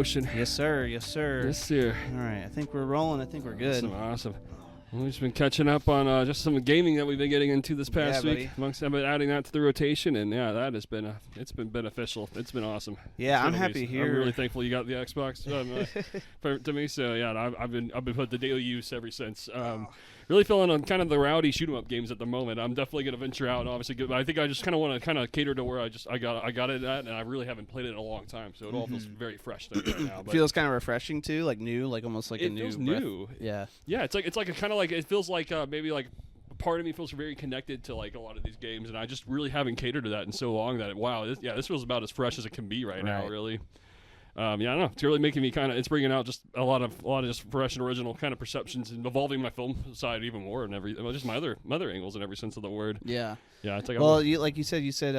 Ocean. Yes, sir. Yes, sir. Yes, sir. All right. I think we're rolling. I think we're good. Awesome. We've just been catching up on just some gaming that we've been getting into this past week. I've been adding that to the rotation, and yeah, that has been it's been beneficial. It's been awesome. Yeah, I'm happy here. I'm really thankful you got the Xbox to me. So yeah, I've been put the daily use ever since. Really feeling on kind of the rowdy shoot 'em up games at the moment. I'm definitely gonna venture out and obviously but I think I just kind of want to kind of cater to where I got it at, and I really haven't played it in a long time, so it all feels very fresh to me right now. It feels kind of refreshing too, like new, like almost like a new. It feels new. Yeah. Yeah, it's like a kind of like it feels like maybe like part of me feels very connected to like a lot of these games, and I just really haven't catered to that in so long that this feels about as fresh as it can be right now, really. Yeah, I don't know. It's really making me it's bringing out just a lot of just fresh and original kind of perceptions and evolving my film side even more and just my other angles in every sense of the word. Yeah. Yeah. It's like like you said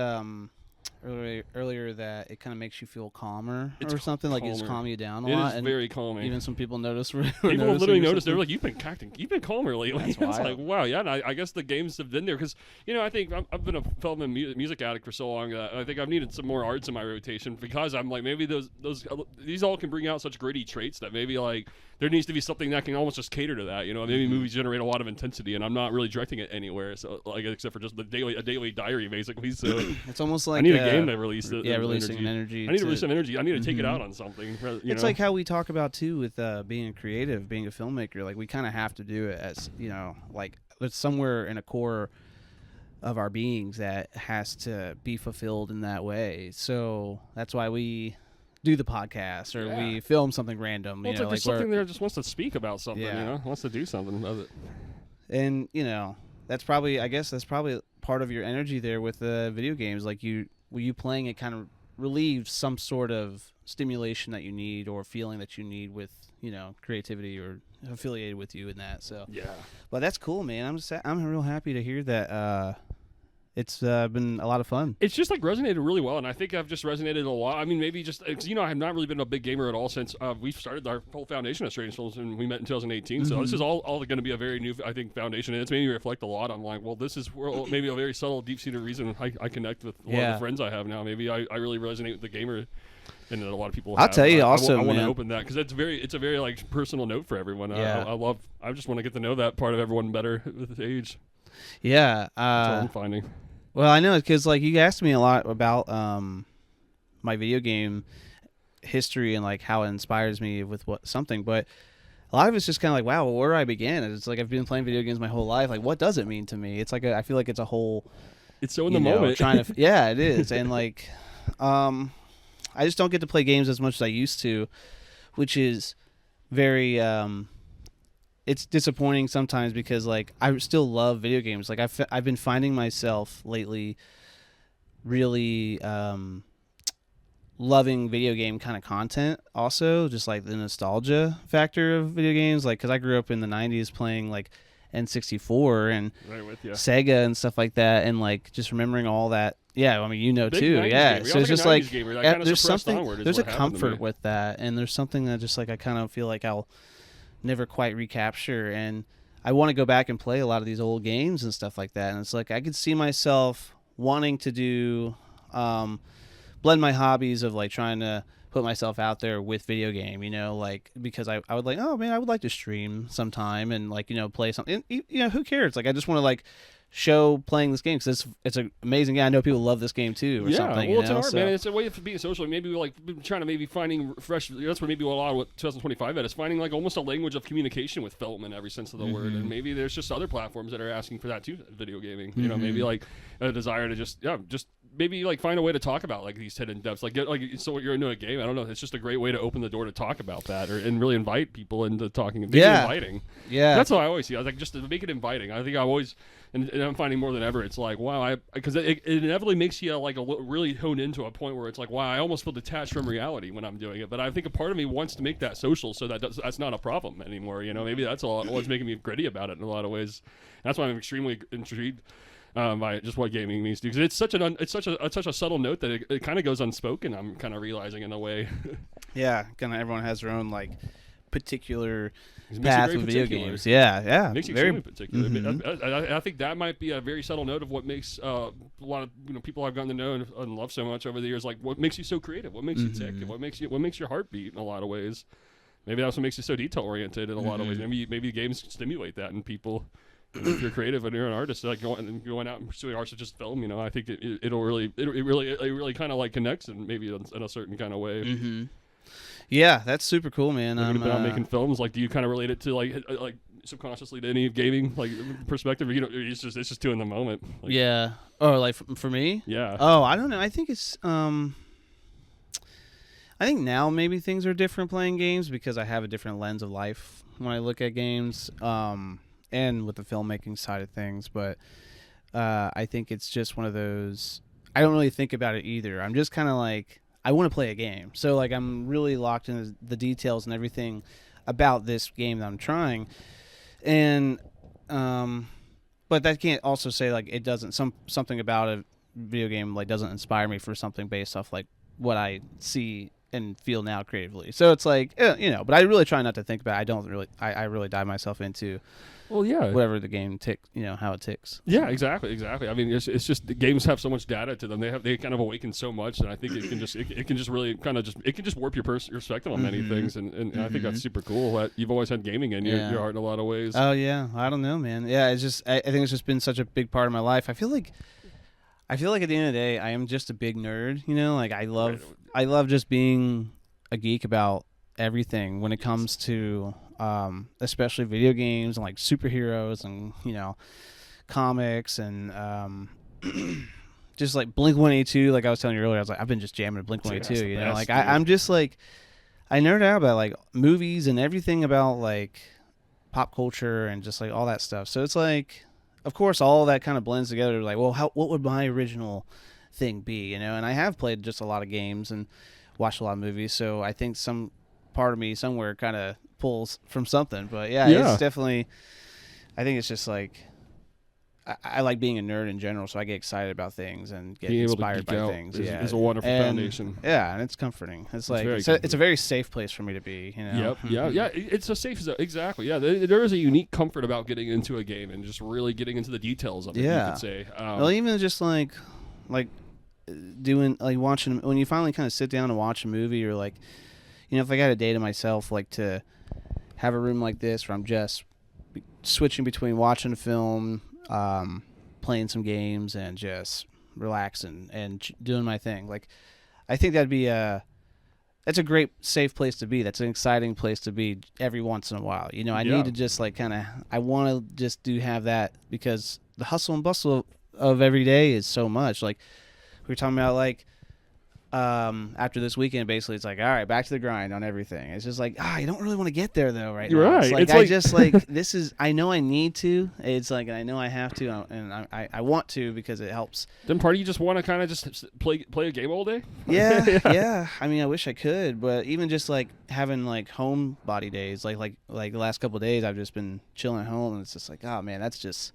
earlier that it kind of makes you feel calmer or something. Like it's calm you down a lot. It is very calming. Even some people notice. People literally notice. They're like, you've been calmer lately. That's it's like, wow, yeah. And I guess the games have been there because I think I've been a film and music addict for so long that I think I've needed some more arts in my rotation because I'm like maybe these all can bring out such gritty traits that maybe like there needs to be something that can almost just cater to that. Maybe movies generate a lot of intensity, and I'm not really directing it anywhere, so like except for just a daily diary basically. So it's almost like I need a game to release it. Yeah, releasing energy. I need to release some energy. I need to take it out on something. It's like how we talk about too with being a creative, being a filmmaker. Like we kind of have to do it as like it's somewhere in a core of our beings that has to be fulfilled in that way. So that's why we do the podcast or we film something random. Well, it's like there's something there that just wants to speak about something. Wants to do something with it. And that's probably part of your energy there with the video games. Like you playing it kind of relieves some sort of stimulation that you need or feeling that you need with creativity or affiliated with you in that. So yeah, but that's cool, man. I'm real happy to hear that. It's been a lot of fun. It's just like resonated really well, and I think I've just resonated a lot. I mean, maybe just I have not really been a big gamer at all since we've started our whole foundation of Strange Films, and we met in 2018. So this is all going to be a very new, I think, foundation, and it's made me reflect a lot. I'm like, well, this is maybe a very subtle, deep-seated reason I connect with a lot of the friends I have now. Maybe I really resonate with the gamer. And a lot of people. I'll tell you also, I want to open that because it's a very like personal note for everyone. Yeah. I just want to get to know that part of everyone better with age. Yeah. That's all I'm finding. Well, I know because like you asked me a lot about my video game history and like how it inspires me with something, but a lot of it's just kind of like, wow, where I began. It's like I've been playing video games my whole life. Like, what does it mean to me? It's like I feel like it's a whole. It's so in the moment. Yeah, it is, and like, I just don't get to play games as much as I used to, which is very. It's disappointing sometimes because like I still love video games. Like I've been finding myself lately really loving video game kind of content also, just like the nostalgia factor of video games, like because I grew up in the 90s playing like N64 and Sega and stuff like that, and like just remembering all that. Yeah, I mean, too. Yeah, so it's just like there's something, there's a comfort with that, and there's something that just like I kind of feel like I'll never quite recapture, and I want to go back and play a lot of these old games and stuff like that. And it's like I could see myself wanting to do blend my hobbies of like trying to put myself out there with video game, like because I would like, oh man, I would like to stream sometime and like play something. Who cares? Like I just want to like show playing this game because it's an amazing game. I know people love this game too or something. Well, it's an art, man. It's a way of being social. Maybe we're like trying to maybe finding fresh. That's where maybe a lot of what 2025 is finding like almost a language of communication with film in every sense of the word. And maybe there's just other platforms that are asking for that too. Video gaming, maybe like a desire to just maybe like find a way to talk about like these hidden depths, like get like so you're into a game. I don't know. It's just a great way to open the door to talk about that, and really invite people into talking. Make it inviting. Yeah, that's what I always see. I was like, just to make it inviting. I think I always, and I'm finding more than ever, it's like, wow, because it inevitably makes you like really hone into a point where it's like, wow, I almost feel detached from reality when I'm doing it. But I think a part of me wants to make that social, so that's not a problem anymore. You know, maybe that's what's making me gritty about it in a lot of ways. That's why I'm extremely intrigued by just what gaming means to you, because it's such a subtle note that it kind of goes unspoken. I'm kind of realizing in a way. Yeah, kind of everyone has their own like particular path with video games. Yeah, makes you very particular. Mm-hmm. I think that might be a very subtle note of what makes a lot of people I've gotten to know and love so much over the years. Like, what makes you so creative? What makes you tick? What makes your heart beat in a lot of ways? Maybe that's what makes you so detail oriented in a lot of ways. Maybe games stimulate that in people. If you're creative and you're an artist, like going out and pursuing art such as film, you know, I think it really kind of like connects, and maybe in a certain kind of way. Mm-hmm. Yeah, that's super cool, man. About making films, like, do you kind of relate it to like subconsciously to any gaming like perspective? Or, you know, it's just two in the moment. Like, yeah. Or like for me? Yeah. Oh, I don't know. I think it's I think now maybe things are different playing games because I have a different lens of life when I look at games. And with the filmmaking side of things, but I think it's just one of those. I don't really think about it either. I'm just kind of like, I want to play a game, so like I'm really locked into the details and everything about this game that I'm trying, and but that can't also say like it doesn't something about a video game like doesn't inspire me for something based off like what I see and feel now creatively. So it's like, you know, but I really try not to think about it. I really dive myself into whatever the game ticks, you know, how it ticks. Yeah, exactly. I mean, it's just the games have so much data to them. They kind of awaken so much, and I think it can just really kind of it can just warp your perspective on many things, and I think that's super cool that you've always had gaming in your heart in a lot of ways. Oh yeah, I don't know, man. Yeah, it's just I think it's just been such a big part of my life. I feel like at the end of the day, I am just a big nerd. You know, like I love just being a geek about everything when it comes to especially video games and like superheroes and, you know, comics and just like Blink-182. Like I was telling you earlier, I was like, I've been just jamming to Blink-182. You know, like I'm just like, I nerd out about like movies and everything about like pop culture and just like all that stuff. So it's like, of course, all that kind of blends together. Like, well, what would my original thing be? You know, and I have played just a lot of games and watched a lot of movies. So I think some part of me somewhere kind of pulls from something. But yeah, it's definitely. I think it's just like I like being a nerd in general, so I get excited about things and get inspired by things. It's a wonderful foundation. Yeah, and it's comforting. It's like it's a very safe place for me to be. You know? Yep. Yeah. It's a safe. Exactly. Yeah. There is a unique comfort about getting into a game and just really getting into the details of it. Yeah. You could say. Well, even just like doing like watching when you finally kind of sit down and watch a movie, or like, you know, if I got a day to myself, like to have a room like this where I'm just switching between watching a film, playing some games, and just relaxing and doing my thing. Like, I think that's a great safe place to be. That's an exciting place to be every once in a while. You know, I need to just like I want to just have that, because the hustle and bustle of every day is so much. Like we were talking about, like after this weekend, basically it's like, all right, back to the grind on everything. It's just like, you don't really want to get there though right now. Right. It's like, just like this is, I know I need to. It's like, I know I have to, and I want to, because it helps. Then part of you just want to kind of just play a game all day? Yeah. I mean, I wish I could, but even just like having like home body days, like the last couple of days, I've just been chilling at home, and it's just like, oh man, that's just,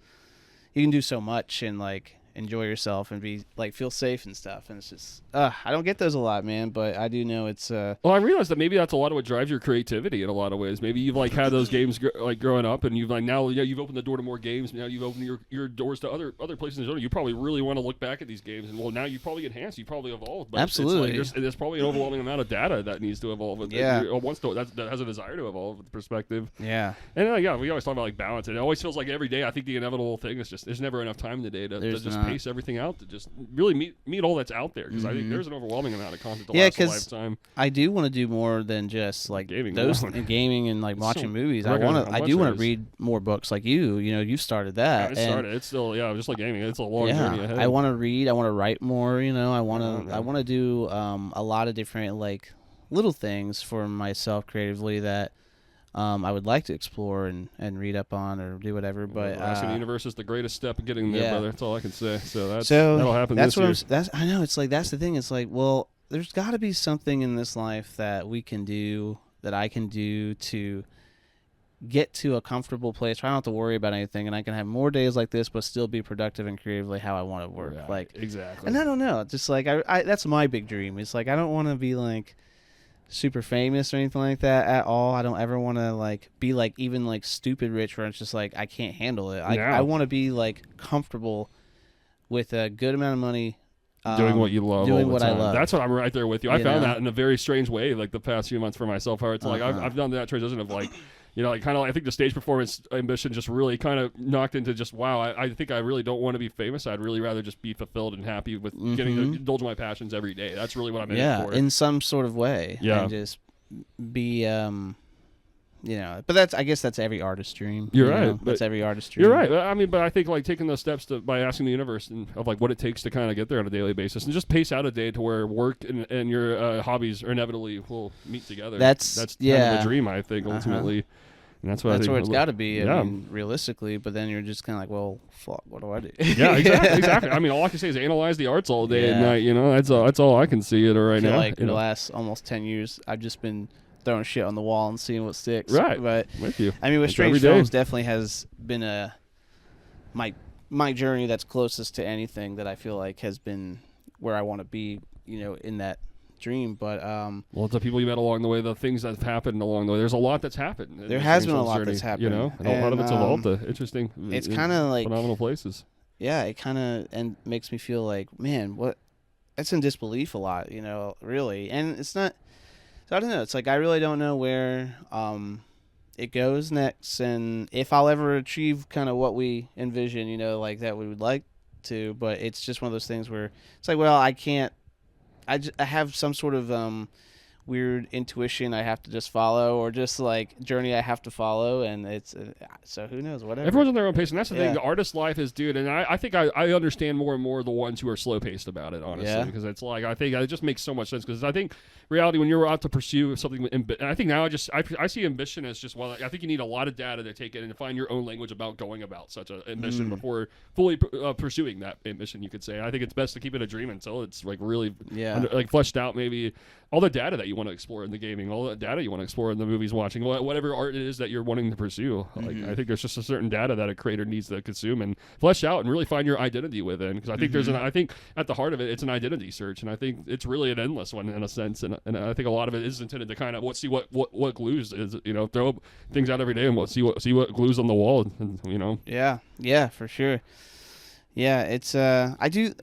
you can do so much and like enjoy yourself and be like feel safe and stuff, and it's just I don't get those a lot, man, but I do know it's well, I realize that maybe that's a lot of what drives your creativity in a lot of ways. Maybe you've like had those games like growing up, and you've like now you've opened the door to more games. Now you've opened your doors to other places in the genre. You probably really want to look back at these games, and well, now you probably enhance, you probably evolve. But absolutely, it's like there's probably an overwhelming amount of data that needs to evolve. That has a desire to evolve with perspective. Yeah, and we always talk about like balance, and it always feels like every day I think the inevitable thing is just there's never enough time in the day to just pace everything out to just really meet all that's out there, because I think there's an overwhelming amount of content to last a lifetime. I do want to do more than just like gaming and like watching movies. I do want to read more books like you. You know, you've started that. It's still just like gaming. It's a long journey ahead. I want to read. I want to write more. You know, I want to do a lot of different like little things for myself creatively that I would like to explore and read up on or do whatever. But Asking the Universe is the greatest step in getting there, brother. That's all I can say. So that'll happen this year. I know. It's like that's the thing. It's like, well, there's got to be something in this life that we can do, that I can do to get to a comfortable place. I don't have to worry about anything, and I can have more days like this, but still be productive and creatively how I want to work. Right, like exactly. And I don't know. Just like I that's my big dream. It's like I don't want to be like super famous or anything like that at all. I don't ever want to like be like even like stupid rich where it's just like I can't handle it. I want to be like comfortable with a good amount of money, doing what you love, doing all the what time. I love. That's what I'm right there with you. I found that in a very strange way, like the past few months for myself. How it's like I've done that transition of like, you know, like kind of I think the stage performance ambition just really kind of knocked into just wow. I think I really don't want to be famous. I'd really rather just be fulfilled and happy with getting to indulge my passions every day. That's really what I'm in it for. In some sort of way. Yeah, and just be you know, but I guess that's every artist's dream. You're right. That's every artist's dream. You're right. I mean, but I think like taking those steps by asking the universe of like what it takes to kind of get there on a daily basis, and just pace out a day to where work and your hobbies are inevitably will meet together. That's kind of the dream, I think, ultimately. And that's where it's got to be. I mean, realistically, but then you're just kind of like, well, fuck, what do I do? Yeah, exactly. I mean, all I can say is analyze the arts all day and night. You know, that's all I can see it right now. Like the last almost 10 years, I've just been throwing shit on the wall and seeing what sticks. Right. But with you. I mean, with Strange Films definitely has been my journey that's closest to anything that I feel like has been where I want to be, you know, in that dream. But well, it's the people you met along the way, the things that have happened along the way. There's a lot that's happened. There has been a lot that's happened, you know, and a lot of it's evolved to interesting. It's kind of like phenomenal places. Yeah, it kind of and makes me feel like, man, what? That's in disbelief a lot, you know, really, and it's not. So I don't know. It's like I really don't know where it goes next, and if I'll ever achieve kind of what we envision, you know, like that we would like to. But it's just one of those things where it's like, well, I can't. I have some sort of weird intuition I have to just follow, or just like journey I have to follow, and it's so who knows, whatever. Everyone's on their own pace, and that's the thing. The artist life is, dude, and I think I understand more and more the ones who are slow paced about it, honestly, because it's like I think it just makes so much sense. Because I think reality, when you're out to pursue something, and I think now I see ambition as just I think you need a lot of data to take it and to find your own language about going about such an ambition before fully pursuing that ambition. You could say I think it's best to keep it a dream until it's like really like fleshed out. Maybe all the data that you want to explore in the gaming, all the data you want to explore in the movies, watching, whatever art it is that you're wanting to pursue. Like I think there's just a certain data that a creator needs to consume and flesh out and really find your identity within. Because I think I think at the heart of it, it's an identity search, and I think it's really an endless one in a sense. And I think a lot of it is intended to kind of see what glues is, you know, throw things out every day and see what glues on the wall, and, you know. Yeah, for sure. Yeah, it's I do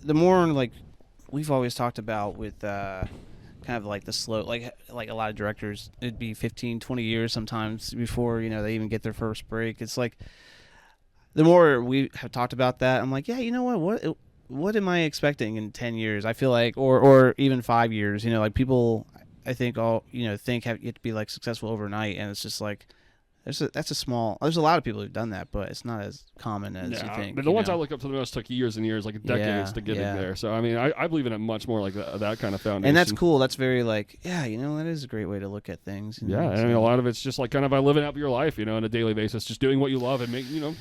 the more like we've always talked about with kind of like the slow, like a lot of directors, it'd be 15, 20 years sometimes before, you know, they even get their first break. It's like the more we have talked about that, I'm like, yeah, you know what am I expecting in 10 years? I feel like, or even 5 years, you know, like people, I think you have to be like successful overnight, and it's just like, there's a lot of people who've done that, but it's not as common as you think. But the ones I look up to the most took years and years, like decades to get in there. So, I mean, I believe in it much more like that kind of foundation. And that's cool. That's very like, you know, that is a great way to look at things. You know? I mean, a lot of it's just like kind of by living out your life, you know, on a daily basis, just doing what you love and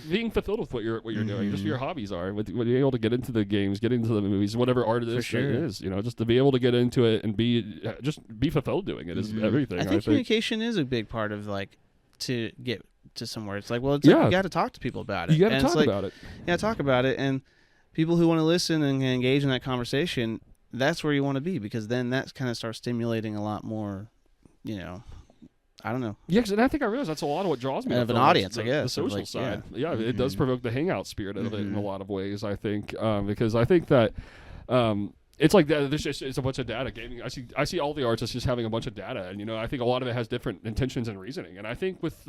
being fulfilled with what you're doing, just what your hobbies are, with being able to get into the games, get into the movies, whatever art it is, you know, just to be able to get into it and be fulfilled doing it is everything. I think communication is a big part of like to get to somewhere. It's like, well, you got to talk to people about it. You got to talk about it. Yeah, talk about it, and people who want to listen and engage in that conversation, that's where you want to be, because then that kind of starts stimulating a lot more, you know, I don't know. Yeah, and I think I realize that's a lot of what draws me of an audience, I guess. The social side. Yeah, it does provoke the hangout spirit of it in a lot of ways, I think, because I think that it's like that. It's a bunch of data gaming. I see all the arts as just having a bunch of data, and you know, I think a lot of it has different intentions and reasoning. And I think with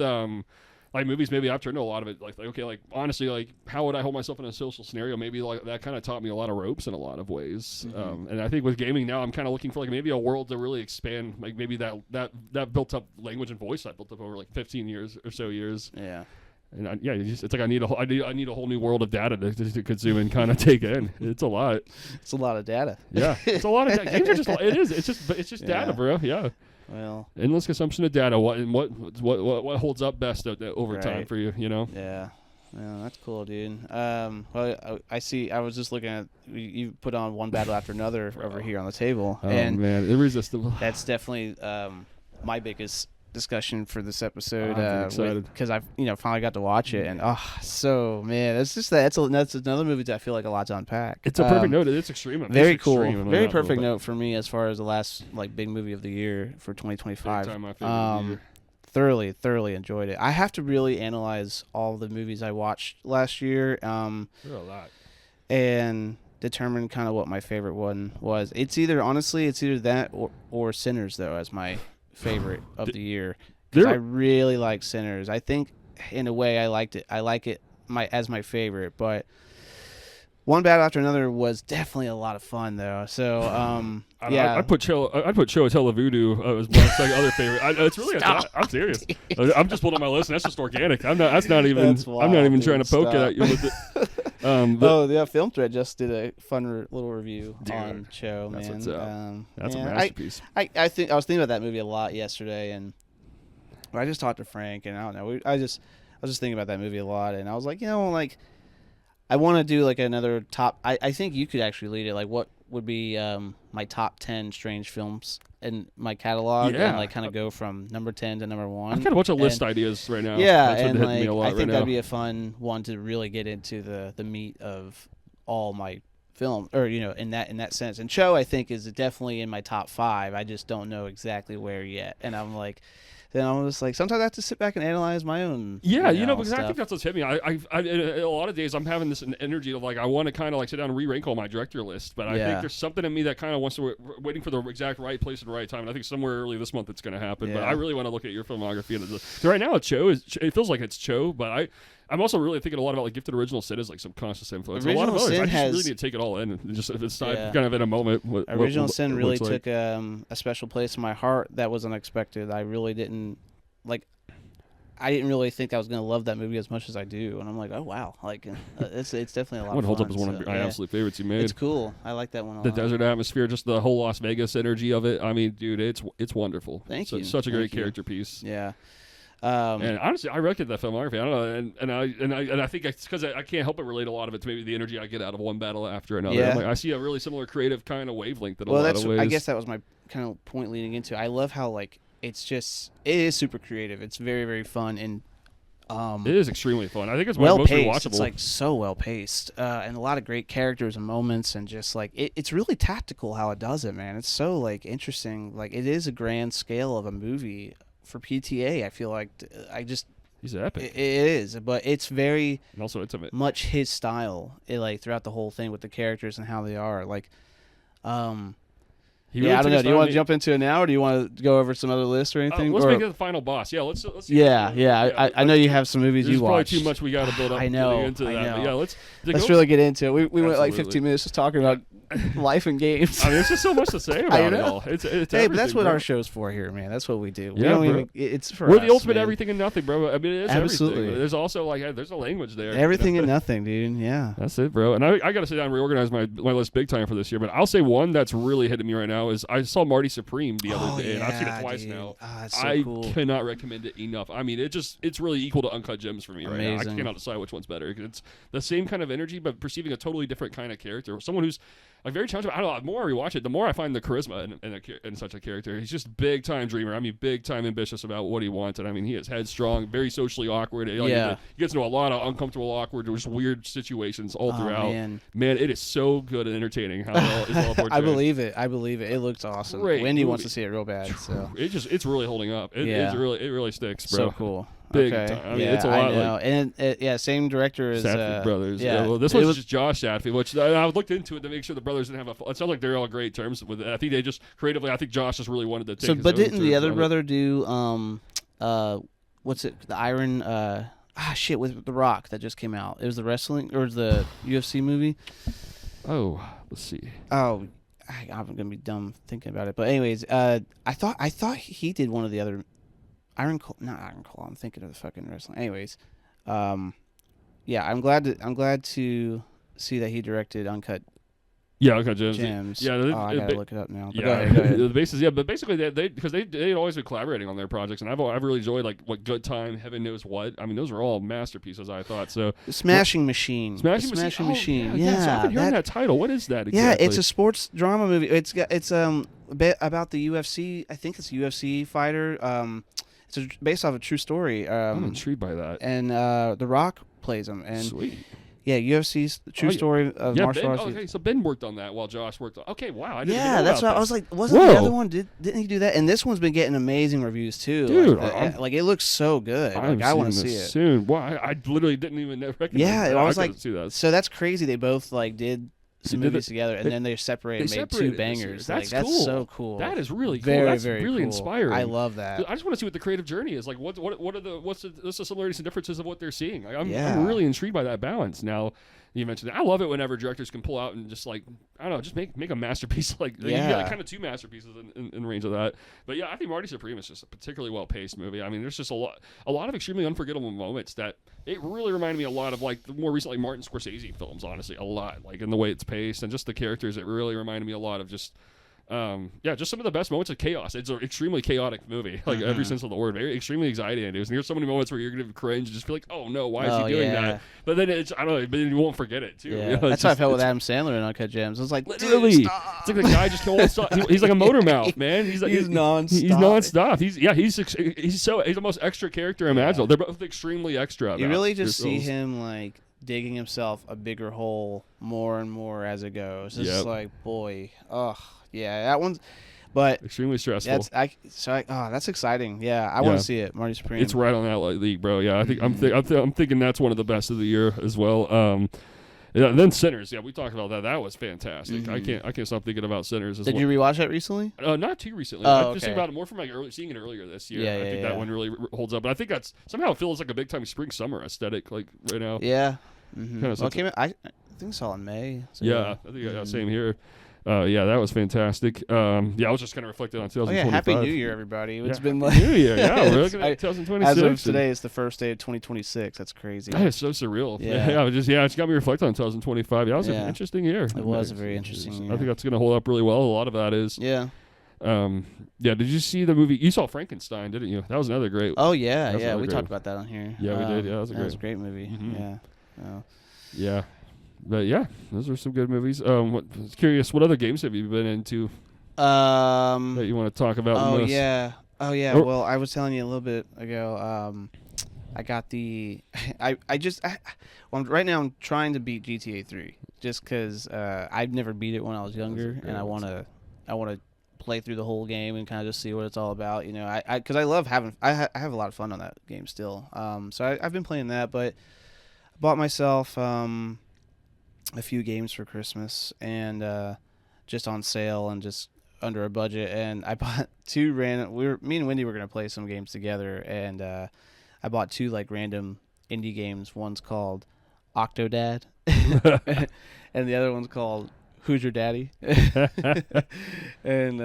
like movies, maybe I've turned to a lot of it. Like okay, like honestly, like how would I hold myself in a social scenario? Maybe like that kind of taught me a lot of ropes in a lot of ways. And I think with gaming now, I'm kind of looking for like maybe a world to really expand. Like maybe that built up language and voice I built up over like 15 years or so years. Yeah. And it's like I need a whole new world of data to consume and kind of take in. It's a lot. It's a lot of data. Yeah, it's a lot of data. Games are just it's just data, bro. Yeah. Well, endless consumption of data. What holds up best over time for you? You know. Yeah. Yeah, that's cool, dude. Well, I see. I was just looking at you put on One Battle After Another over here on the table, and man, irresistible. That's definitely my biggest discussion for this episode. I'm excited because I've finally got to watch it, and so man, it's just that's another movie that I feel like a lot to unpack. It's a perfect note. It's extreme. Very cool. Very perfect note for me as far as the last like big movie of the year for 2025. Big time, my favorite of the year. Thoroughly enjoyed it. I have to really analyze all the movies I watched last year. There are a lot. And determine kind of what my favorite one was. It's either that or Sinners though as my favorite of the year. Because I really like Sinners. I think in a way I liked it. I like it as my favorite, but One Battle After Another was definitely a lot of fun though. So yeah, I'd put Chiwetel Voodoo as my second other favorite. It's really I'm serious. I'm just pulling up my list, and that's just organic. I'm not even trying to poke it at you with it. Film Thread just did a fun little review on Cho. That's man. what's up. That's a masterpiece. I was thinking about that movie a lot yesterday, and I just talked to Frank, and I don't know. I was just thinking about that movie a lot, and I was like, I want to do like another top. I think you could actually lead it. Like, what would be my top 10 strange films in my catalog, and like kind of go from number 10 to number 1. I've got a bunch of list ideas right now. Yeah, and like I think that'd be a fun one to really get into the meat of all my film, or in that sense. And Cho, I think, is definitely in my top 5. I just don't know exactly where yet, and I'm like. Then I'm just like, sometimes I have to sit back and analyze my own. Yeah, because I think that's what's hit me. I a lot of days I'm having this energy of like I want to kind of like sit down and re-rank all my director list, but I think there's something in me that kind of wants to waiting for the exact right place at the right time. And I think somewhere early this month it's going to happen. But I really want to look at your filmography. And right now, it feels like it's Cho, but I'm also really thinking a lot about like Gifted Original Sin as like subconscious influence. A lot of others, I just really need to take it all in and just decide kind of in a moment. Original Sin really took a special place in my heart that was unexpected. I really didn't really think I was going to love that movie as much as I do, and I'm like, oh wow, like it's definitely a lot. One holds up as one of my absolute favorites you made. It's cool. I like that one a lot. The desert atmosphere, just the whole Las Vegas energy of it. I mean, dude, it's wonderful. Thank you. Such a great character piece. Yeah. And honestly, I reckon that filmography. I don't know, and I think it's because I can't help but relate a lot of it to maybe the energy I get out of One Battle After Another. Yeah. I see a really similar creative kind of wavelength in a lot of ways. I guess that was my kind of point leading into. I love how it is super creative. It's very, very fun, and it is extremely fun. I think it's well most paced. rewatchable. It's like so well paced, and a lot of great characters and moments, and just like it's really tactical how it does it, man. It's so like interesting. Like it is a grand scale of a movie for PTA. I feel like he's epic. It is, but it's very and also intimate. Much his style. Like throughout the whole thing with the characters and how they are. Like, Really I don't know. Do you want to jump into it now, or do you want to go over some other lists or anything? Let's make it the final boss. Yeah, let's. I know you have some movies you watched. Probably too much we got to build up. I know. Into that. But yeah, let's really get into it. We went like 15 minutes just talking about life and games. I mean, there's just so much to say about it all. It's hey, but that's what our show's for here, man. That's what we do. Yeah, We're the ultimate everything and nothing, bro. I mean, it is absolutely. Everything. There's also like there's a language there. Everything and nothing, dude. Yeah. That's it, bro. And I got to sit down and reorganize my list big time for this year. But I'll say one that's really hitting me right now is I saw Marty Supreme the other day, and I've seen it twice now. So cool. Cannot recommend it enough. I mean, it's really equal to Uncut Gems for me right now. I cannot decide which one's better. It's the same kind of energy, but perceiving a totally different kind of character. Someone who's like very challenging. I don't know. The more I rewatch it, the more I find the charisma in such a character. He's just big time dreamer. I mean, big time ambitious about what he wants, and I mean, he is headstrong, very socially awkward. He gets into a lot of uncomfortable, awkward, just weird situations all throughout. Man, it is so good and entertaining how it's all portrayed. I believe it. It looks awesome. Great Wendy movie. Wants to see it real bad. So it's really holding up. It really sticks, bro. So cool. Big time. I mean, it's a lot. And same director as Safdie brothers. Yeah, well, this one's just Josh Safdie, which I looked into it to make sure the brothers didn't have a. It sounds like they're all great terms with it. I think they just creatively. I think Josh just really wanted to take. But didn't the other brother do what's it? The Iron shit with The Rock that just came out. It was the wrestling or the UFC movie. Oh, let's see. Oh, I'm gonna be dumb thinking about it. But anyways, I thought he did one of the other not Iron Claw. I'm thinking of the fucking wrestling. Anyways, yeah, I'm glad to see that he directed Uncut. Yeah, okay, Gems. Yeah, I gotta look it up now. But go ahead. The basis, but basically because they'd always been collaborating on their projects, and I've really enjoyed like what Good Time, Heaven Knows What. I mean, those were all masterpieces, I thought. So Smashing Machine. Smashing Machine. Yeah, so I've been hearing that title. What is that exactly? Yeah, it's a sports drama movie. It's a bit about the UFC. I think it's a UFC fighter. It's based off a true story. I'm intrigued by that. And The Rock plays him. And sweet. Yeah, UFC's true story of martial arts. Okay, so Ben worked on that while Josh worked on. Okay, wow. I didn't even know that's about what I was like. Wasn't the other one? Didn't he do that? And this one's been getting amazing reviews too. Dude, like it looks so good. I want to see it soon. Well, I literally didn't even recognize. Yeah, that. I was like, see that. So that's crazy. They both like did some movies together, and then they separated and made two bangers. That's cool. That's so cool. That is really cool. Very, that's very really cool. inspiring. I love that. I just want to see what the creative journey is like. What's the similarities and differences of what they're seeing? Like, I'm really intrigued by that balance. Now, you mentioned that. I love it whenever directors can pull out and just like, I don't know, just make a masterpiece. Like you got kind of two masterpieces in range of that. But yeah, I think Marty Supreme is just a particularly well paced movie. I mean, there's just a lot of extremely unforgettable moments that it really reminded me a lot of like the more recently Martin Scorsese films. Honestly, a lot like in the way it's paced and just the characters. It really reminded me a lot of just. Just some of the best moments of chaos. It's an extremely chaotic movie, like every sense of the word. Very extremely anxiety inducing. There's so many moments where you're gonna cringe and just feel like, oh no, why is he doing that? But then I don't know, but you won't forget it too. Yeah. You know, that's how I felt with Adam Sandler in Uncut Gems. I was like, literally, dude, stop. It's like the guy just can't stop. He's like a motor mouth, man. He's nonstop. He's nonstop. He's the most extra character imaginable. They're both extremely extra. You really just see him like digging himself a bigger hole more and more as it goes. It's just like, boy, that one's. But extremely stressful. That's exciting. Yeah, I want to see it. Marty Supreme. It's right on that league, bro. Yeah, I think I'm thinking that's one of the best of the year as well. And then Sinners. Yeah, we talked about that. That was fantastic. I can't stop thinking about Sinners as well. Did you rewatch that recently? Not too recently. Oh, I just think about it more from like seeing it earlier this year. I think that one really holds up. But I think that's somehow it feels like a big time spring summer aesthetic like right now. Yeah. Kind of I think I saw it in May. So I think same here. That was fantastic. I was just kind of reflecting on 2025. Happy New Year, everybody. It's been like New Year. Yeah, we're looking at 2026. As of today, it's the first day of 2026. That's crazy. That is so surreal. It's got me reflecting on 2025. Yeah, it was an interesting year. It was a very interesting year. I think that's going to hold up really well. A lot of that is. Yeah. Did you see the movie? You saw Frankenstein, didn't you? That was another great. Oh yeah. We talked about that on here. Yeah, we did. Yeah, that was a great movie. Mm-hmm. Yeah. Yeah. But yeah, those are some good movies. Curious, what other games have you been into that you want to talk about? Well, I was telling you a little bit ago. I got the. Right now I'm trying to beat GTA 3 just because I've never beat it when I was younger, and I want to play through the whole game and kind of just see what it's all about. You know, because I love having. I have a lot of fun on that game still. So I've been playing that, but I bought myself a few games for Christmas and just on sale and just under a budget, and I bought two random. Me and Wendy were gonna play some games together, and I bought two like random indie games. One's called Octodad, and the other one's called Who's Your Daddy? And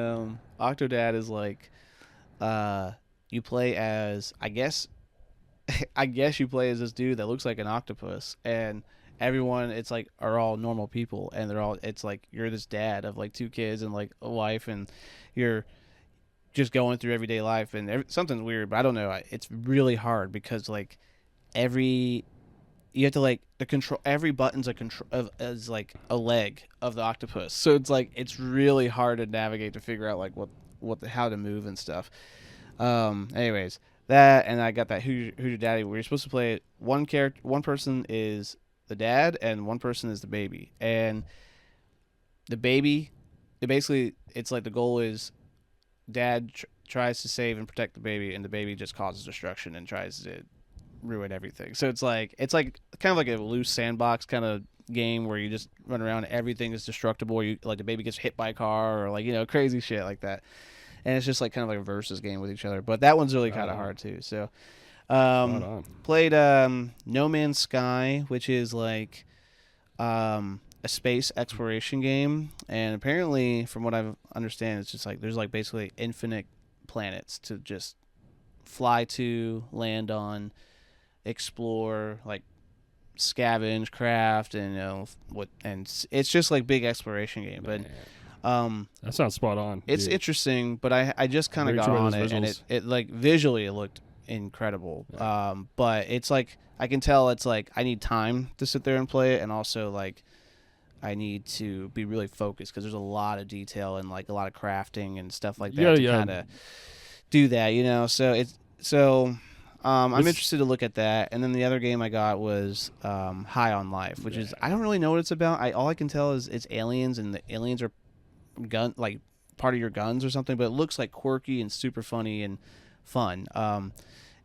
Octodad is like you play as I guess you play as this dude that looks like an octopus, and everyone are all normal people, and it's like you're this dad of like two kids and like a wife, and you're just going through everyday life, and something's weird, but I don't know. It's really hard because like you have to like the control. Every button's is like a leg of the octopus, so it's like it's really hard to navigate to figure out like how to move and stuff. Anyways, that, and I got that Who's Your Daddy, where you're supposed to play it. One person is the dad and one person is the baby, and the baby, it's like the goal is dad tries to save and protect the baby, and the baby just causes destruction and tries to ruin everything. So it's like kind of like a loose sandbox kind of game where you just run around, everything is destructible, you like the baby gets hit by a car or like, you know, crazy shit like that, and it's just like kind of like a versus game with each other. But that one's really kind of hard too. So Played No Man's Sky, which is like a space exploration game, and apparently, from what I understand, it's just like there's like basically infinite planets to just fly to, land on, explore, like scavenge, craft, and it's just like big exploration game. Man. But that sounds spot on. It's interesting, but I just kind of got on it, and it like visually it looked incredible. Yeah. But it's like I can tell it's like I need time to sit there and play it, and also like I need to be really focused because there's a lot of detail and like a lot of crafting and stuff like that to kind of do that, I'm interested to look at that. And then the other game I got was High on Life, which is I don't really know what it's about. All I can tell is it's aliens, and the aliens are like part of your guns or something, but it looks like quirky and super funny and fun.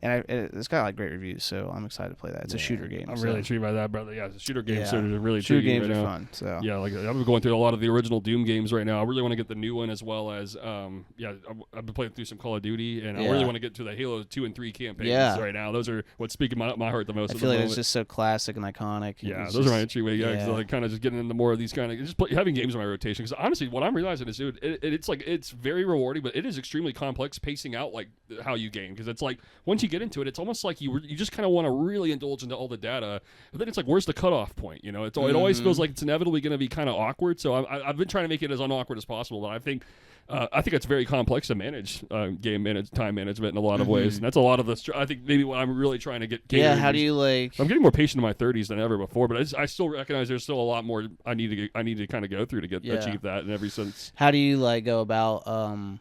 And it's got like great reviews, so I'm excited to play that. It's a shooter game. I'm really intrigued by that, brother. Yeah, it's a shooter game, so it's really shooter games right are now. fun. So yeah, like I'm going through a lot of the original Doom games right now. I really want to get the new one as well as I've been playing through some Call of Duty, and I really want to get to the Halo 2 and 3 campaigns right now. Those are what's speaking my heart the most. I feel like it's just so classic and iconic. Yeah, those are my entryway. Yeah, like kind of just getting into more of these kind of having games in my rotation. Because honestly, what I'm realizing is, dude, it's like it's very rewarding, but it is extremely complex pacing out like how you game, because it's like once you get into it, it's almost like you just kind of want to really indulge into all the data, but then it's like, where's the cutoff point? It always feels like it's inevitably going to be kind of awkward. So I've been trying to make it as unawkward as possible, but I think it's very complex to manage time management in a lot of ways, and that's a lot of the. I think maybe what I'm really trying to get. How do you like? I'm getting more patient in my 30s than ever before, but I still recognize there's still a lot more I need to kind of go through to achieve that in every sense. How do you like go about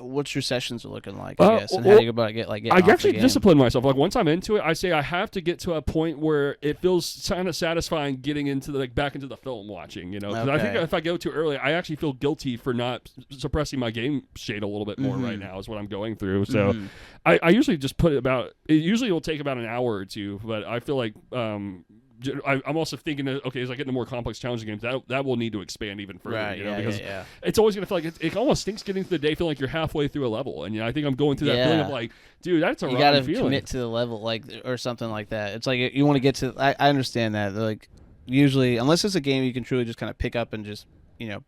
what's your sessions looking like, I guess, and how do you go about get I actually discipline myself. Like once I'm into it, I say I have to get to a point where it feels kind of satisfying getting into back into the film watching, because I think if I go too early, I actually feel guilty for not suppressing my game shade a little bit more right now is what I'm going through. So I usually just it usually will take about an hour or two, but I feel like I'm also thinking that, okay, as I get into more complex challenging games, that will need to expand even further, because it's always going to feel like it almost stinks getting through the day feeling like you're halfway through a level, and I think I'm going through that feeling of like, dude, that's a rotten feeling. You got to commit to the level, or something like that. It's like you want to get to. I understand that, like usually, unless it's a game you can truly just kind of pick up and just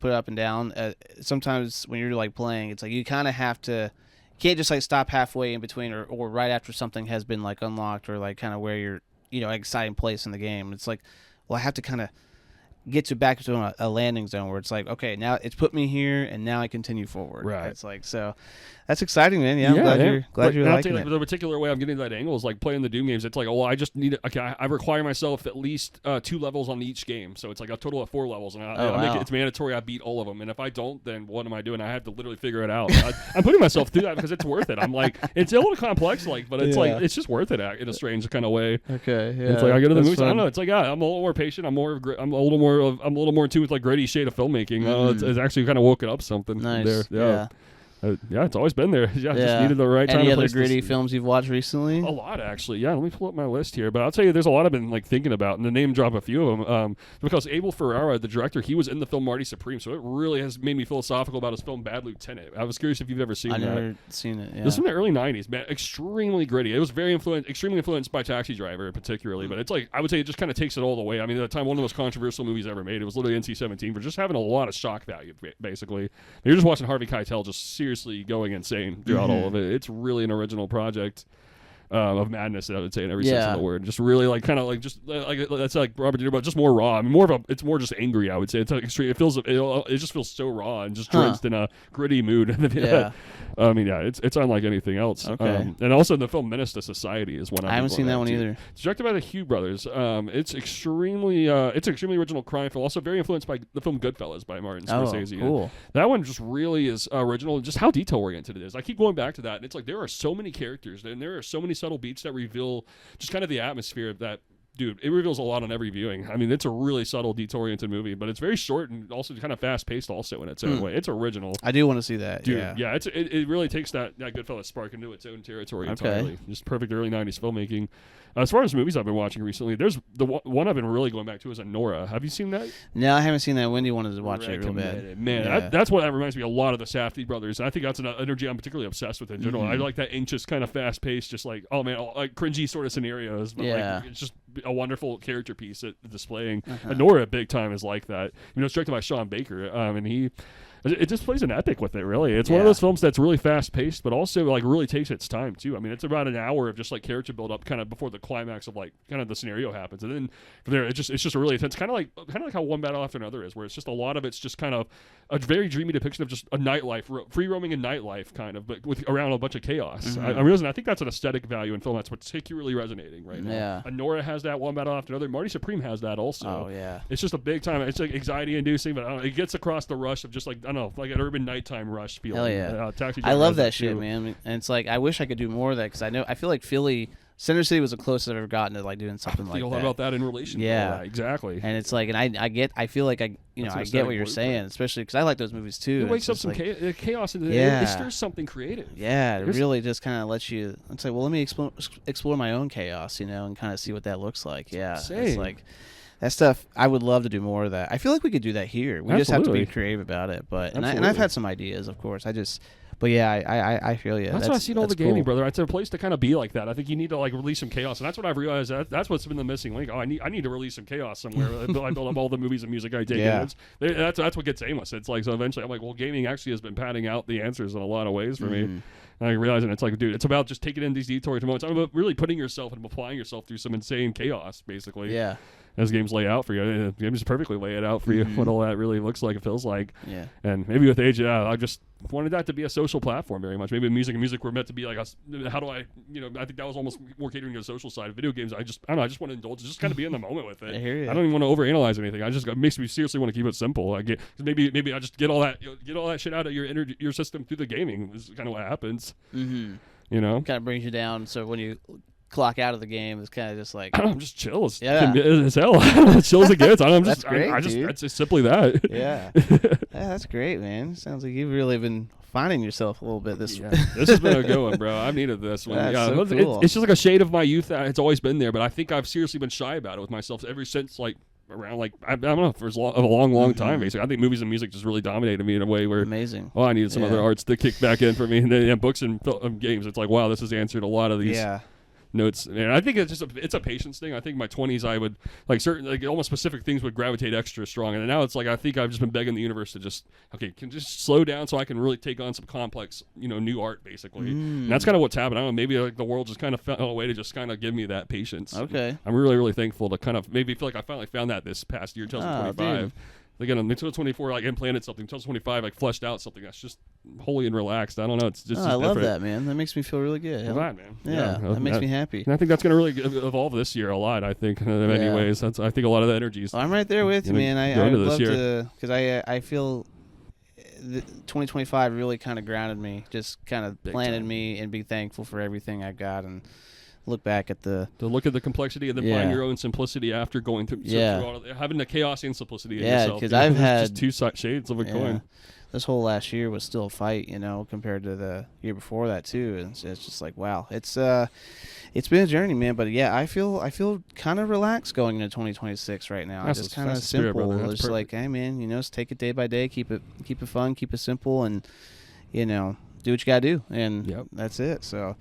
put up and down. Sometimes when you're like playing, it's like you kind of have to. You can't just like stop halfway in between or right after something has been like unlocked or like kind of where you're. Exciting place in the game. It's like, well, I have to kind of get back to a landing zone where it's like, okay, now it's put me here, and now I continue forward. Right. It's like, so that's exciting, man. Yeah, I'm glad you're liking it. The particular way I'm getting to that angle is like playing the Doom games. It's like, I just need I require myself at least 2 levels on each game, so it's like a total of 4 levels, and it's mandatory. I beat all of them, and if I don't, then what am I doing? I have to literally figure it out. I'm putting myself through that because it's worth it. I'm like, it's a little complex, but it's like it's just worth it in a strange kind of way. Okay, yeah. It's like I go to the movies. I don't know. It's like I'm a little more patient. I'm a little more in tune with like gritty shade of filmmaking. It's actually kind of woken up something there. Yeah. It's always been there. Just needed the right time. Any other gritty films you've watched recently? A lot, actually. Yeah, let me pull up my list here. But I'll tell you, there's a lot I've been like thinking about, and to name drop a few of them. Because Abel Ferrara, the director, he was in the film Marty Supreme, so it really has made me philosophical about his film Bad Lieutenant. I was curious if you've ever seen that. I've never seen it. Yeah. This is from the early '90s, man. Extremely gritty. It was extremely influenced by Taxi Driver, particularly. But it's like I would say it just kind of takes it all the way. I mean, at the time, one of the most controversial movies ever made. It was literally NC-17 for just having a lot of shock value, basically. You're just watching Harvey Keitel just seriously going insane throughout all of it. It's really an original project of madness, I would say, in every sense of the word. Just really like kind of like just like that's like Robert De Niro, but just more raw. I mean, it's more just angry. I would say it's like extreme. It just feels so raw and just drenched in a gritty mood. I mean, it's unlike anything else. Okay. And also the film Menace to Society is one I haven't seen that one either. It's directed by the Hugh brothers. It's extremely original crime film. Also very influenced by the film Goodfellas by Martin Scorsese. Cool. And that one just really is original, and just how detail oriented it is. I keep going back to that, and it's like there are so many characters and there are so many subtle beats that reveal just kind of the atmosphere of that dude, it reveals a lot on every viewing. I mean, it's a really subtle, detail-oriented movie, but it's very short and also kind of fast-paced also in its own way. It's original. I do want to see that, dude. Yeah, it really takes that Goodfellas spark into its own territory entirely. Just perfect early 90s filmmaking. As far as movies I've been watching recently, there's the one I've been really going back to is Nora. Have you seen that? No, I haven't seen that. Wendy wanted to watch it real bad. Man, that's what that reminds me a lot of the Safdie brothers. I think that's an energy I'm particularly obsessed with in general. I like that anxious, kind of fast-paced, just like, oh man, like cringy sort of scenarios. But like, it's just a wonderful character piece at displaying. Nora, big time, is like that. It's directed by Sean Baker, and it just plays an epic with it, really. It's one of those films that's really fast-paced, but also like really takes its time too. I mean, it's about an hour of just like character build-up, kind of before the climax of like kind of the scenario happens, and then from there, it's just a really intense, kind of like how One Battle After Another is, where it's just a lot of it's just kind of a very dreamy depiction of just a nightlife, free roaming in nightlife, kind of, but with around a bunch of chaos. I think that's an aesthetic value in film that's particularly resonating right now. Yeah, Nora has that. One Battle After Another. Marty Supreme has that also. Oh yeah, it's just a big time. It's like anxiety-inducing, but it gets across the rush of just like, I don't know, like an urban nighttime rush feeling. Hell yeah. Taxi I love that shit, man. And it's like, I wish I could do more of that, because I feel like Center City was the closest I've ever gotten to like doing something like that. Feel about that in relation to all that. Exactly. And it's like, and I feel like I get what you're saying, especially because I like those movies too. It wakes up some chaos in it stirs something creative. Yeah, it really just kind of lets you, it's like, well, let me explore my own chaos, and kind of see what that looks like. Yeah. It's like, that stuff, I would love to do more of that. I feel like we could do that here. We just have to be creative about it. But and I've had some ideas, of course. But yeah, I feel you. That's why I see all the gaming, brother. It's a place to kind of be like that. I think you need to like release some chaos, and that's what I've realized. That's what's been the missing link. I need to release some chaos somewhere. I build up all the movies and music I take. That's what gets aimless. It's like, so eventually I'm like, well, gaming actually has been padding out the answers in a lot of ways for me. And I realize, and it's like, dude, it's about just taking in these detours moments. I'm about really putting yourself and applying yourself through some insane chaos, basically. Yeah. As games lay out for you, games perfectly lay it out for you, what all that really looks like and feels like. Yeah. And maybe with age, I just wanted that to be a social platform very much. Maybe music were meant to be like, how do I think that was almost more catering to the social side. Video games, I don't know, I just want to indulge, just kind of be in the moment with it. I hear you. I don't even want to overanalyze anything. It makes me seriously want to keep it simple. Maybe I just get all that shit out of your system through the gaming. This is kind of what happens. Kind of brings you down. So when you clock out of the game, it's kind of just like, I'm just chill as hell. As chill as it gets. That's great, it's just simply that. Yeah. That's great, man. Sounds like you've really been finding yourself a little bit this week. This has been a good one, bro. I've needed this one. So cool. It's just like a shade of my youth. It's always been there, but I think I've seriously been shy about it with myself ever since, like, around, like, I don't know, for a long time, basically. I think movies and music just really dominated me in a way where amazing. I needed some other arts to kick back in for me. And then books and games, it's like, wow, this has answered a lot of these notes. And I think it's a patience thing. I think in my 20s I would like certain, like, almost specific things would gravitate extra strong, and now it's like I think I've just been begging the universe to just can just slow down so I can really take on some complex new art, basically. And that's kind of what's happened. I don't know, maybe like the world just kind of found a way to just kind of give me that patience. I'm really thankful to kind of maybe feel like I finally found that this past year, 2025. Again, in 2024, like, implanted something. 2025, like, fleshed out something that's just holy and relaxed. I don't know. It's just I love that, man. That makes me feel really good. Glad, man. Yeah, that makes me happy. And I think that's going to really evolve this year a lot, I think, in many ways. I think a lot of the energies. I'm right there with you, man. I would love to, because I feel 2025 really kind of grounded me, just kind of planted me, and be thankful for everything I got, and look back at to look at the complexity and then find your own simplicity after going through all of it, having the chaos and simplicity in yourself. Because I've had just two shades of a coin. This whole last year was still a fight, compared to the year before that too. And it's just like, wow, it's been a journey, man. But yeah, I feel kind of relaxed going into 2026, right now. Just kind of simple. It's just like, hey, man, just take it day by day, keep it fun, keep it simple, and do what you gotta do, and that's it. So.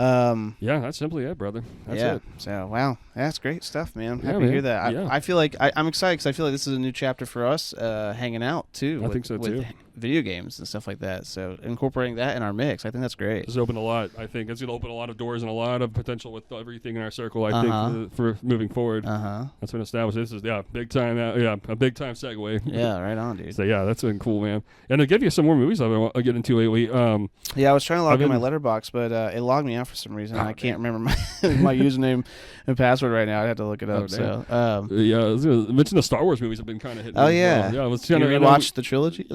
That's simply it, brother. That's it. So, wow, that's great stuff, man. Happy to hear that. I feel like I'm excited because I feel like this is a new chapter for us, hanging out too. I think so too. Video games and stuff like that. So incorporating that in our mix, I think that's great. It's opened a lot. I think it's going to open a lot of doors and a lot of potential with everything in our circle. I think for moving forward. That's been established. This is big time. A big time segue. Yeah, right on, dude. So that's been cool, man. And to give you some more movies I've been getting into lately. I was trying to log in my letterbox, but it logged me out for some reason. I can't remember my username and password right now. I had to look it up. I was going to mention the Star Wars movies have been kind of hitting. Oh yeah. I was trying to rewatch the trilogy.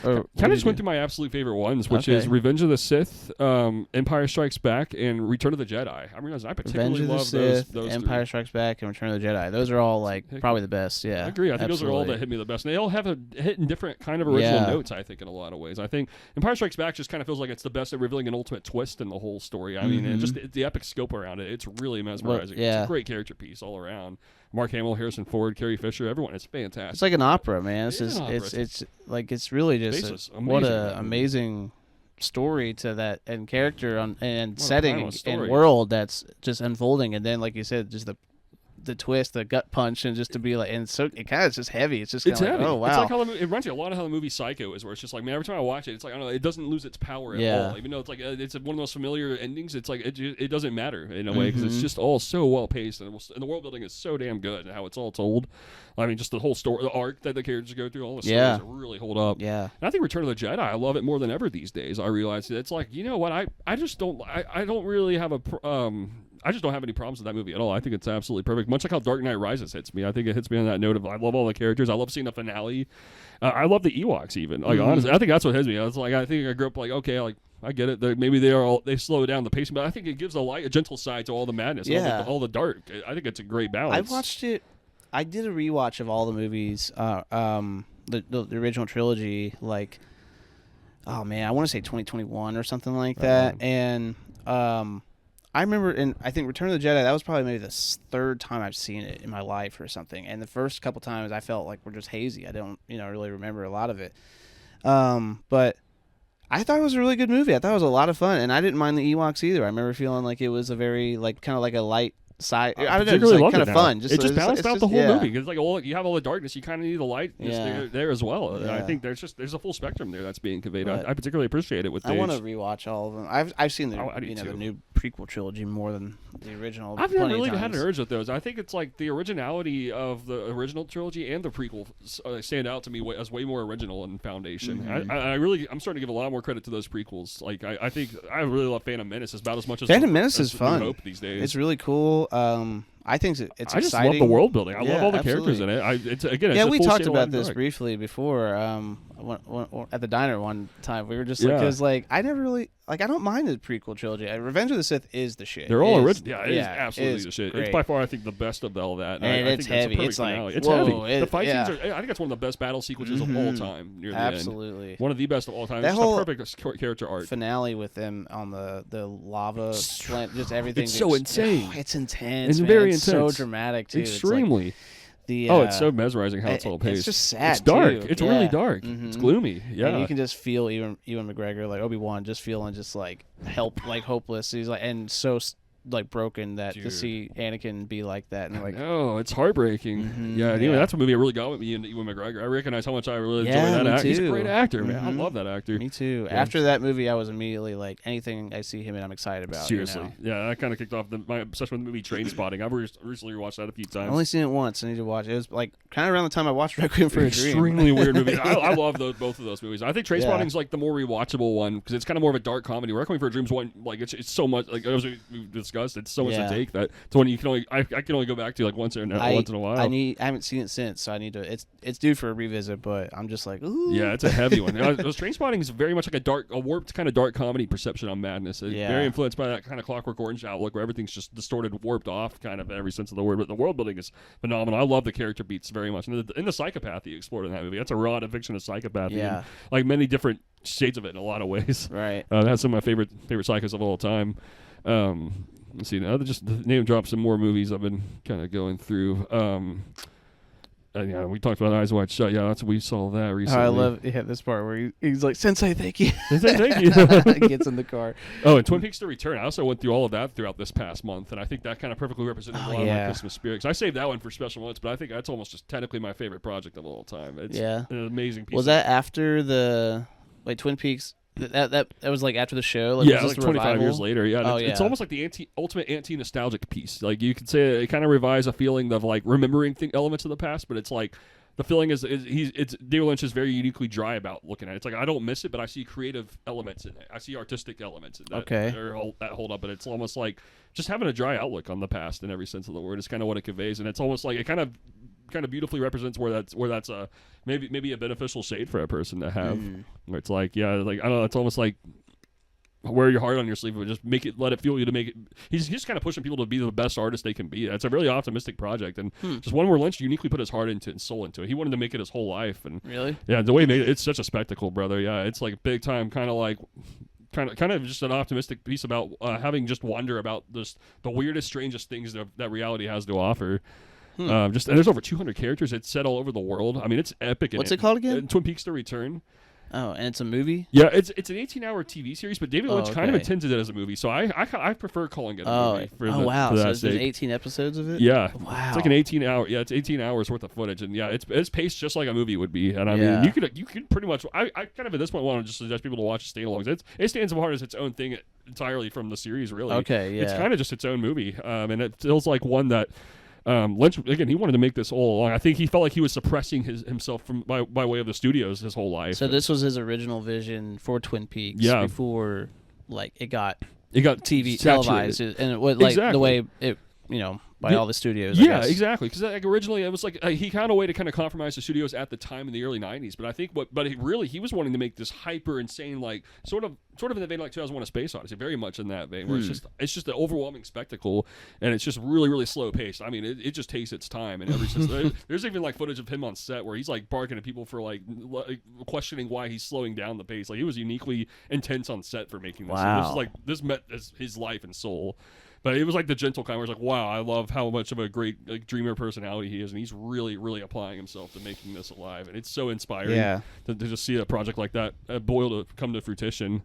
kind of just went through my absolute favorite ones, which is Revenge of the Sith, Empire Strikes Back, and Return of the Jedi. I realize I particularly love those Empire Strikes Back, and Return of the Jedi. Those are all like probably the best. Yeah, I agree. I think those are all that hit me the best. And they all have hit in different kind of original notes, I think, in a lot of ways. I think Empire Strikes Back just kind of feels like it's the best at revealing an ultimate twist in the whole story. I mean, and just the epic scope around it. It's really mesmerizing. It's a great character piece all around. Mark Hamill, Harrison Ford, Carrie Fisher, everyone is fantastic. It's like an opera, man. It's like it's really just what an amazing story to that and character and setting and world that's just unfolding, and then like you said, just the twist, the gut punch, and just to be like, and so it kind of is just heavy. It's just kind of like, oh wow. It's like how it reminds me a lot of how the movie Psycho is, where it's just like, man, every time I watch it, it's like, I don't know, it doesn't lose its power at all. Even though it's like it's one of the most familiar endings, it's like it doesn't matter in a way because it's just all so well paced, and the world building is so damn good, and how it's all told. I mean, just the whole story, the arc that the characters go through, all the stories really hold up. Yeah, and I think Return of the Jedi, I love it more than ever these days. I realize it's like, you know what, I just don't, I don't really have I just don't have any problems with that movie at all. I think it's absolutely perfect. Much like how Dark Knight Rises hits me. I think it hits me on that note of I love all the characters. I love seeing the finale. I love the Ewoks even. Like honestly, I think that's what hits me. I was like, I think I grew up like, okay, like I get it. Maybe they slow down the pacing, but I think it gives a gentle side to all the madness, all the dark. I think it's a great balance. I watched it. I did a rewatch of all the movies, the original trilogy. Like, oh man, I want to say 2021 or something like that, and I remember, and I think Return of the Jedi, that was probably maybe the third time I've seen it in my life or something. And the first couple times I felt like we're just hazy. I don't, really remember a lot of it. But I thought it was a really good movie. I thought it was a lot of fun. And I didn't mind the Ewoks either. I remember feeling like it was a very, like, kind of like a light side. I don't know, it's like kind of fun. It just balanced out the whole movie. Because like you have all the darkness, you kind of need the light there as well. Yeah. I think there's a full spectrum there that's being conveyed. I particularly appreciate it with. I want to rewatch all of them. I've seen the the new prequel trilogy more than the original. I've never really had an urge with those. I think it's like the originality of the original trilogy and the prequel stand out to me as way more original and foundation. I'm starting to give a lot more credit to those prequels. Like I think I really love Phantom Menace about as much as Phantom Menace is fun. Hope these days. It's really cool. I think it's exciting. I just love the world building. I love all the characters in it. We talked about this briefly before at the diner one time. We were just like, because like I never really like I don't mind the prequel trilogy. Revenge of the Sith is the shit. They're all original. Yeah, it is absolutely the shit. Great. It's by far I think the best of all that. And it's heavy. It's like it's heavy. The fight scenes are. I think it's one of the best battle sequences of all time. Near the end. One of the best of all time. That it's whole a perfect character arc. Finale with them on the lava plant, just everything. It's so insane. It's intense. It's very intense. So dramatic too. Extremely. It's so mesmerizing how it's all paced. It's just sad. It's dark. Too. It's really dark. It's gloomy. Yeah, and you can just feel Ewan McGregor, like Obi-Wan, just feeling just like hopeless. He's like, and so like broken that to see Anakin be like that, and like, oh, it's heartbreaking. Anyway, that's a movie that really got with me into Ewan McGregor. I recognize how much I really enjoy that actor. He's a great actor, man. I love that actor. Me too. Yeah. After that movie, I was immediately like, anything I see him in, I'm excited about. Seriously, yeah, that kind of kicked off my obsession with the movie Trainspotting. I've recently rewatched that a few times. I've only seen it once. I need to watch it. It was like kind of around the time I watched Requiem for a Dream. Extremely weird movie. I love both of those movies. I think Trainspotting's like the more rewatchable one because it's kind of more of a dark comedy. Requiem for a Dream's one like it's so much like as we discussed. It's so much to take that it's one you can only I can only go back to like once in a while. I haven't seen it since, so I need to. It's due for a revisit, but I'm just like, ooh. Yeah, it's a heavy one. Trainspotting is very much like a warped kind of dark comedy perception on madness. It's very influenced by that kind of Clockwork Orange outlook where everything's just distorted, warped off, kind of in every sense of the word. But the world building is phenomenal. I love the character beats very much, and the psychopathy explored in that movie. That's a raw depiction of psychopathy. Yeah, like many different shades of it in a lot of ways. Right. That's some of my favorite psychos of all time. Let's see. Now just name drop some more movies I've been kind of going through. We talked about Eyes Wide Shut. Yeah, we saw that recently. I love this part where he's like, "Sensei, thank you." Sensei, thank you. Gets in the car. Oh, and Twin Peaks: The Return. I also went through all of that throughout this past month, and I think that kind of perfectly represented a lot of my Christmas spirit. I saved that one for special moments, but I think that's almost just technically my favorite project of all time. It's an amazing piece. Was that after the Twin Peaks? That was like after the show. Like, was like 25 years later. Yeah, it's almost like the ultimate anti-nostalgic piece. Like you could say it kind of revives a feeling of like remembering elements of the past, but it's like the feeling is David Lynch is very uniquely dry about looking at it. It's like I don't miss it, but I see creative elements in it. I see artistic elements in that that hold up. But it's almost like just having a dry outlook on the past in every sense of the word is kind of what it conveys, and it's almost like it kind of kind of beautifully represents where that's maybe a beneficial shade for a person to have. Where it's like, yeah, like I don't know, it's almost like wear your heart on your sleeve, but just let it fuel you to make it. He's just kind of pushing people to be the best artist they can be. It's a really optimistic project, and just one where Lynch uniquely put his heart into it and soul into it. He wanted to make it his whole life, and really, yeah, the way he made it, it's such a spectacle, brother. Yeah, it's like big time, kind of just an optimistic piece about having just wonder about just the weirdest, strangest things that reality has to offer. And there's over 200 characters. It's set all over the world. I mean, it's epic. What's it called again? Twin Peaks: The Return. Oh, and it's a movie? Yeah, it's an 18-hour TV series, but David Lynch kind of intended it as a movie, so I prefer calling it a movie. Wow, so there's 18 episodes of it? Yeah. Wow. It's like an 18-hour, it's 18 hours worth of footage, and yeah, it's paced just like a movie would be, and I mean, you could pretty much, I kind of at this point want to just suggest people to watch stand-alongs. It stands apart as its own thing entirely from the series, really. Okay, yeah. It's kind of just its own movie, and it feels like one that Lynch, again, he wanted to make this all along. I think he felt like he was suppressing himself by way of the studios his whole life. So this was his original vision for Twin Peaks before, like, it got TV televised, and it was like the way it, by all the studios. Yeah, exactly. Because like, originally it was like he found a way to kind of compromise the studios at the time in the early '90s. But I think he was wanting to make this hyper insane, like sort of in the vein like 2001: A Space Odyssey, very much in that vein, where it's just an overwhelming spectacle, and it's just really, really slow paced. I mean, it just takes its time, and there's even like footage of him on set where he's like barking at people for like questioning why he's slowing down the pace. Like he was uniquely intense on set for making this. Wow. This met his life and soul. But it was like the gentle kind where it's like, wow, I love how much of a great dreamer personality he is, and he's really, really applying himself to making this alive. And it's so inspiring to just see a project like that come to fruition.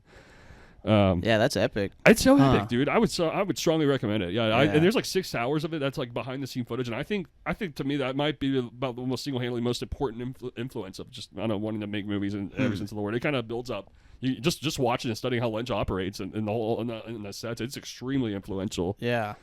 Yeah, that's epic. It's so epic, dude. I would strongly recommend it. Yeah, and there's like 6 hours of it. That's like behind the scene footage, and I think to me that might be about the most single-handedly most important influence of just wanting to make movies in every sense of the word. It kind of builds up. You just watching and studying how Lynch operates and the whole in the sets, it's extremely influential. Yeah.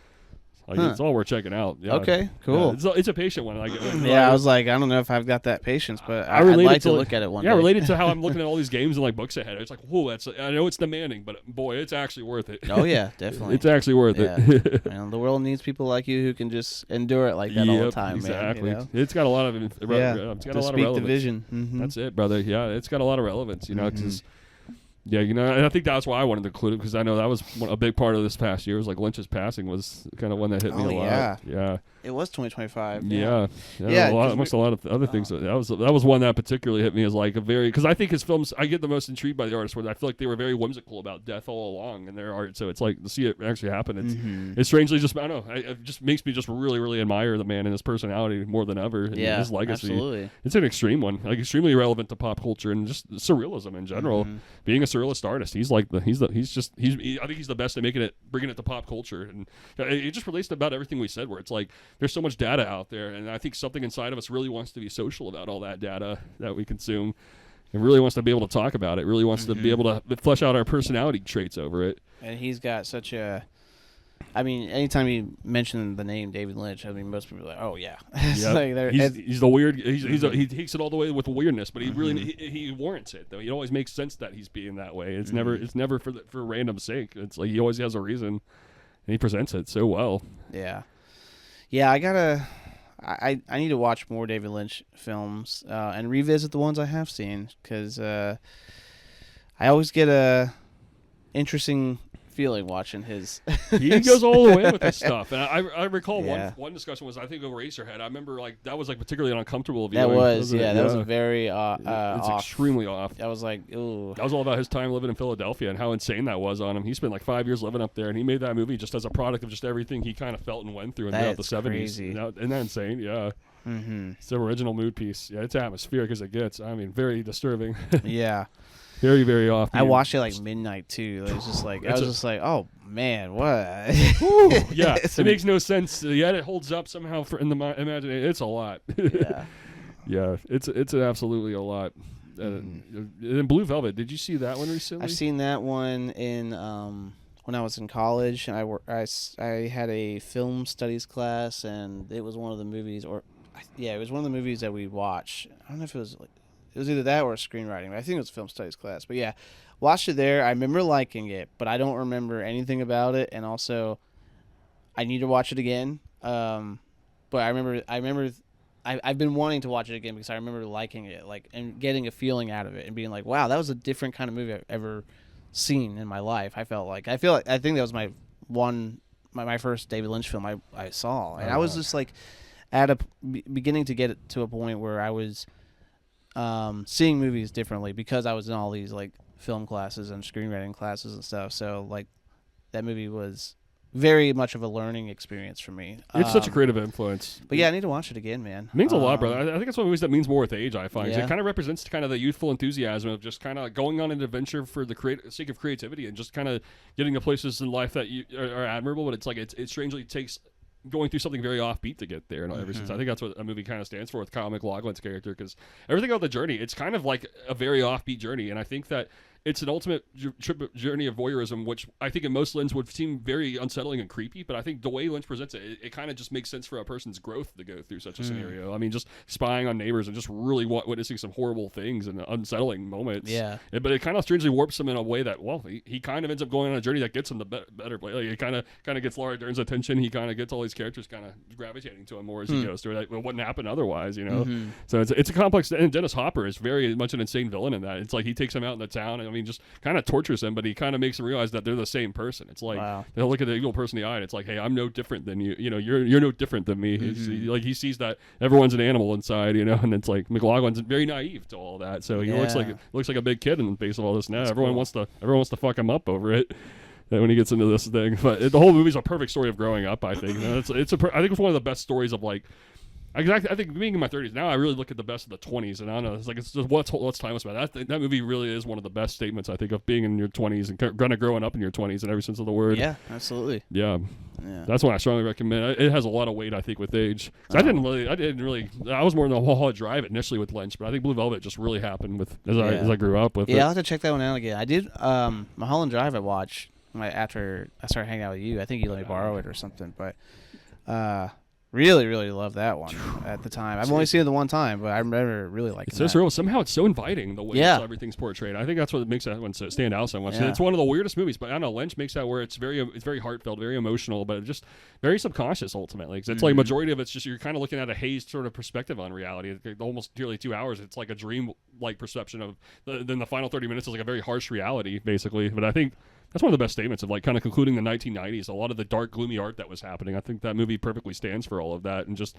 Like it's all worth checking out. Yeah. Okay, cool. Yeah, it's a patient one. I was like, I don't know if I've got that patience, but I'd like to look at it one day. Yeah, related to how I'm looking at all these games and like books ahead. It's like, whoa, I know it's demanding, but boy, it's actually worth it. Oh yeah, definitely. It's actually worth it. Man, the world needs people like you who can just endure it like that all the time, exactly. man. It's got a lot of it's got a lot of relevance. The vision. Mm-hmm. That's it, brother. Yeah, it's got a lot of relevance. Because. Yeah, and I think that's why I wanted to include it, because I know that was a big part of this past year. Was like Lynch's passing was kind of one that hit me a lot. Yeah. It was 2025. Amongst a lot of other things. That was one that particularly hit me as like a very, because I think his films, I get the most intrigued by the artists where I feel like they were very whimsical about death all along in their art. So it's like to see it actually happen. It's strangely just, I don't know, it just makes me just really, really admire the man and his personality more than ever. And his legacy. Absolutely. It's an extreme one, like extremely relevant to pop culture and just surrealism in general. Being a surrealist artist, I think he's the best at bringing it to pop culture, and it just relates to about everything we said. Where it's like there's so much data out there, and I think something inside of us really wants to be social about all that data that we consume. It really wants to be able to talk about it. Really wants to be able to flesh out our personality traits over it. And he's got such a. I mean, anytime you mention the name David Lynch, I mean, most people are like, "Oh yeah." He's the weird. He takes it all the way with weirdness, but he really he warrants it though. It always makes sense that he's being that way. It's never for random sake. It's like he always has a reason, and he presents it so well. Yeah, I need to watch more David Lynch films and revisit the ones I have seen, because I always get a interesting feeling watching his. He goes all the way with this stuff, and I recall one discussion was, I think, over Eraserhead. I remember like that was like particularly uncomfortable viewing. That was very it's off. Extremely off. I was like, ooh. That was all about his time living in Philadelphia and how insane that was on him. He spent like 5 years living up there, and he made that movie just as a product of just everything he kind of felt and went through throughout the 70s. Crazy. Isn't that insane? Yeah. It's an original mood piece. Yeah, it's atmospheric as it gets. I mean, very disturbing. Yeah. Very, very off. I watched it like midnight too. I was just like, oh man, what? Yeah, it makes no sense. Yet it holds up somehow in the imagination. It's a lot. Yeah, yeah, it's absolutely a lot. And Blue Velvet, did you see that one recently? I've seen that one in when I was in college, and I had a film studies class, and it was one of the movies, it was one of the movies that we watched. I don't know if it was like. It was either that or a screenwriting. I think it was a film studies class. But yeah, watched it there. I remember liking it, but I don't remember anything about it. And also, I need to watch it again. But I remember I've been wanting to watch it again because I remember liking it, like, and getting a feeling out of it and being like, wow, that was a different kind of movie I've ever seen in my life. I think that was my first David Lynch film I saw, and I was just like beginning to get to a point where I was seeing movies differently because I was in all these like film classes and screenwriting classes and stuff. So like that movie was very much of a learning experience for me. It's such a creative influence. But yeah, I need to watch it again, man. It means a lot, brother. I think it's one of the movies that means more with age, I find. Yeah. It kind of represents kind of the youthful enthusiasm of just kind of going on an adventure for the sake of creativity and just kind of getting to places in life that are admirable, but it's like it strangely takes going through something very offbeat to get there. And ever since I think that's what a movie kind of stands for with Kyle MacLachlan's character, because everything about the journey, it's kind of like a very offbeat journey. And I think that it's an ultimate journey of voyeurism, which I think in most lenses would seem very unsettling and creepy. But I think the way Lynch presents it, it kind of just makes sense for a person's growth to go through such a scenario. I mean, just spying on neighbors and just really witnessing some horrible things and unsettling moments. Yeah. But it kind of strangely warps him in a way that, well, he kind of ends up going on a journey that gets him the better place. Like, it kind of gets Laura Dern's attention. He kind of gets all these characters kind of gravitating to him more as he goes through. Like, it wouldn't happen otherwise, you know? So it's a complex. And Dennis Hopper is very much an insane villain in that. It's like he takes him out in the town. And, I mean, just kind of tortures him, but he kind of makes him realize that they're the same person. It's like they'll look at the evil person in the eye and it's like, hey, I'm no different than you. You know, you're no different than me. Like he sees that everyone's an animal inside, you know, and it's like MacLachlan's very naive to all that. So he looks like a big kid in the face of all this now. Everyone wants to fuck him up over it. When he gets into this thing, but the whole movie's a perfect story of growing up. I think I think it's one of the best stories of like. Exactly. I think being in my 30s now, I really look at the best of the 20s, and I don't know. It's like it's just what's timeless about that. That movie really is one of the best statements I think of being in your 20s and kind of growing up in your 20s in every sense of the word. Yeah, absolutely. Yeah. That's one I strongly recommend. It has a lot of weight, I think, with age. I didn't really. I was more in the Mulholland Drive initially with Lynch, but I think Blue Velvet just really happened with as I grew up with. Yeah, I'll have to check that one out again. I did Mulholland Drive. I watched after I started hanging out with you. I think you let me borrow it or something, but. Really, really loved that one at the time. I've only seen it the one time, but I remember really liking it. It's so surreal. Somehow it's so inviting the way everything's portrayed. I think that's what makes that one stand out so much. Yeah. It's one of the weirdest movies, but I don't know, Lynch makes that where it's very heartfelt, very emotional, but just very subconscious ultimately. Because it's like majority of it's just you're kind of looking at a hazed sort of perspective on reality. Almost nearly 2 hours. It's like a dream-like perception of. Then the final 30 minutes is like a very harsh reality, basically. But I think. That's one of the best statements of like kind of concluding the 1990s. A lot of the dark, gloomy art that was happening. I think that movie perfectly stands for all of that, and just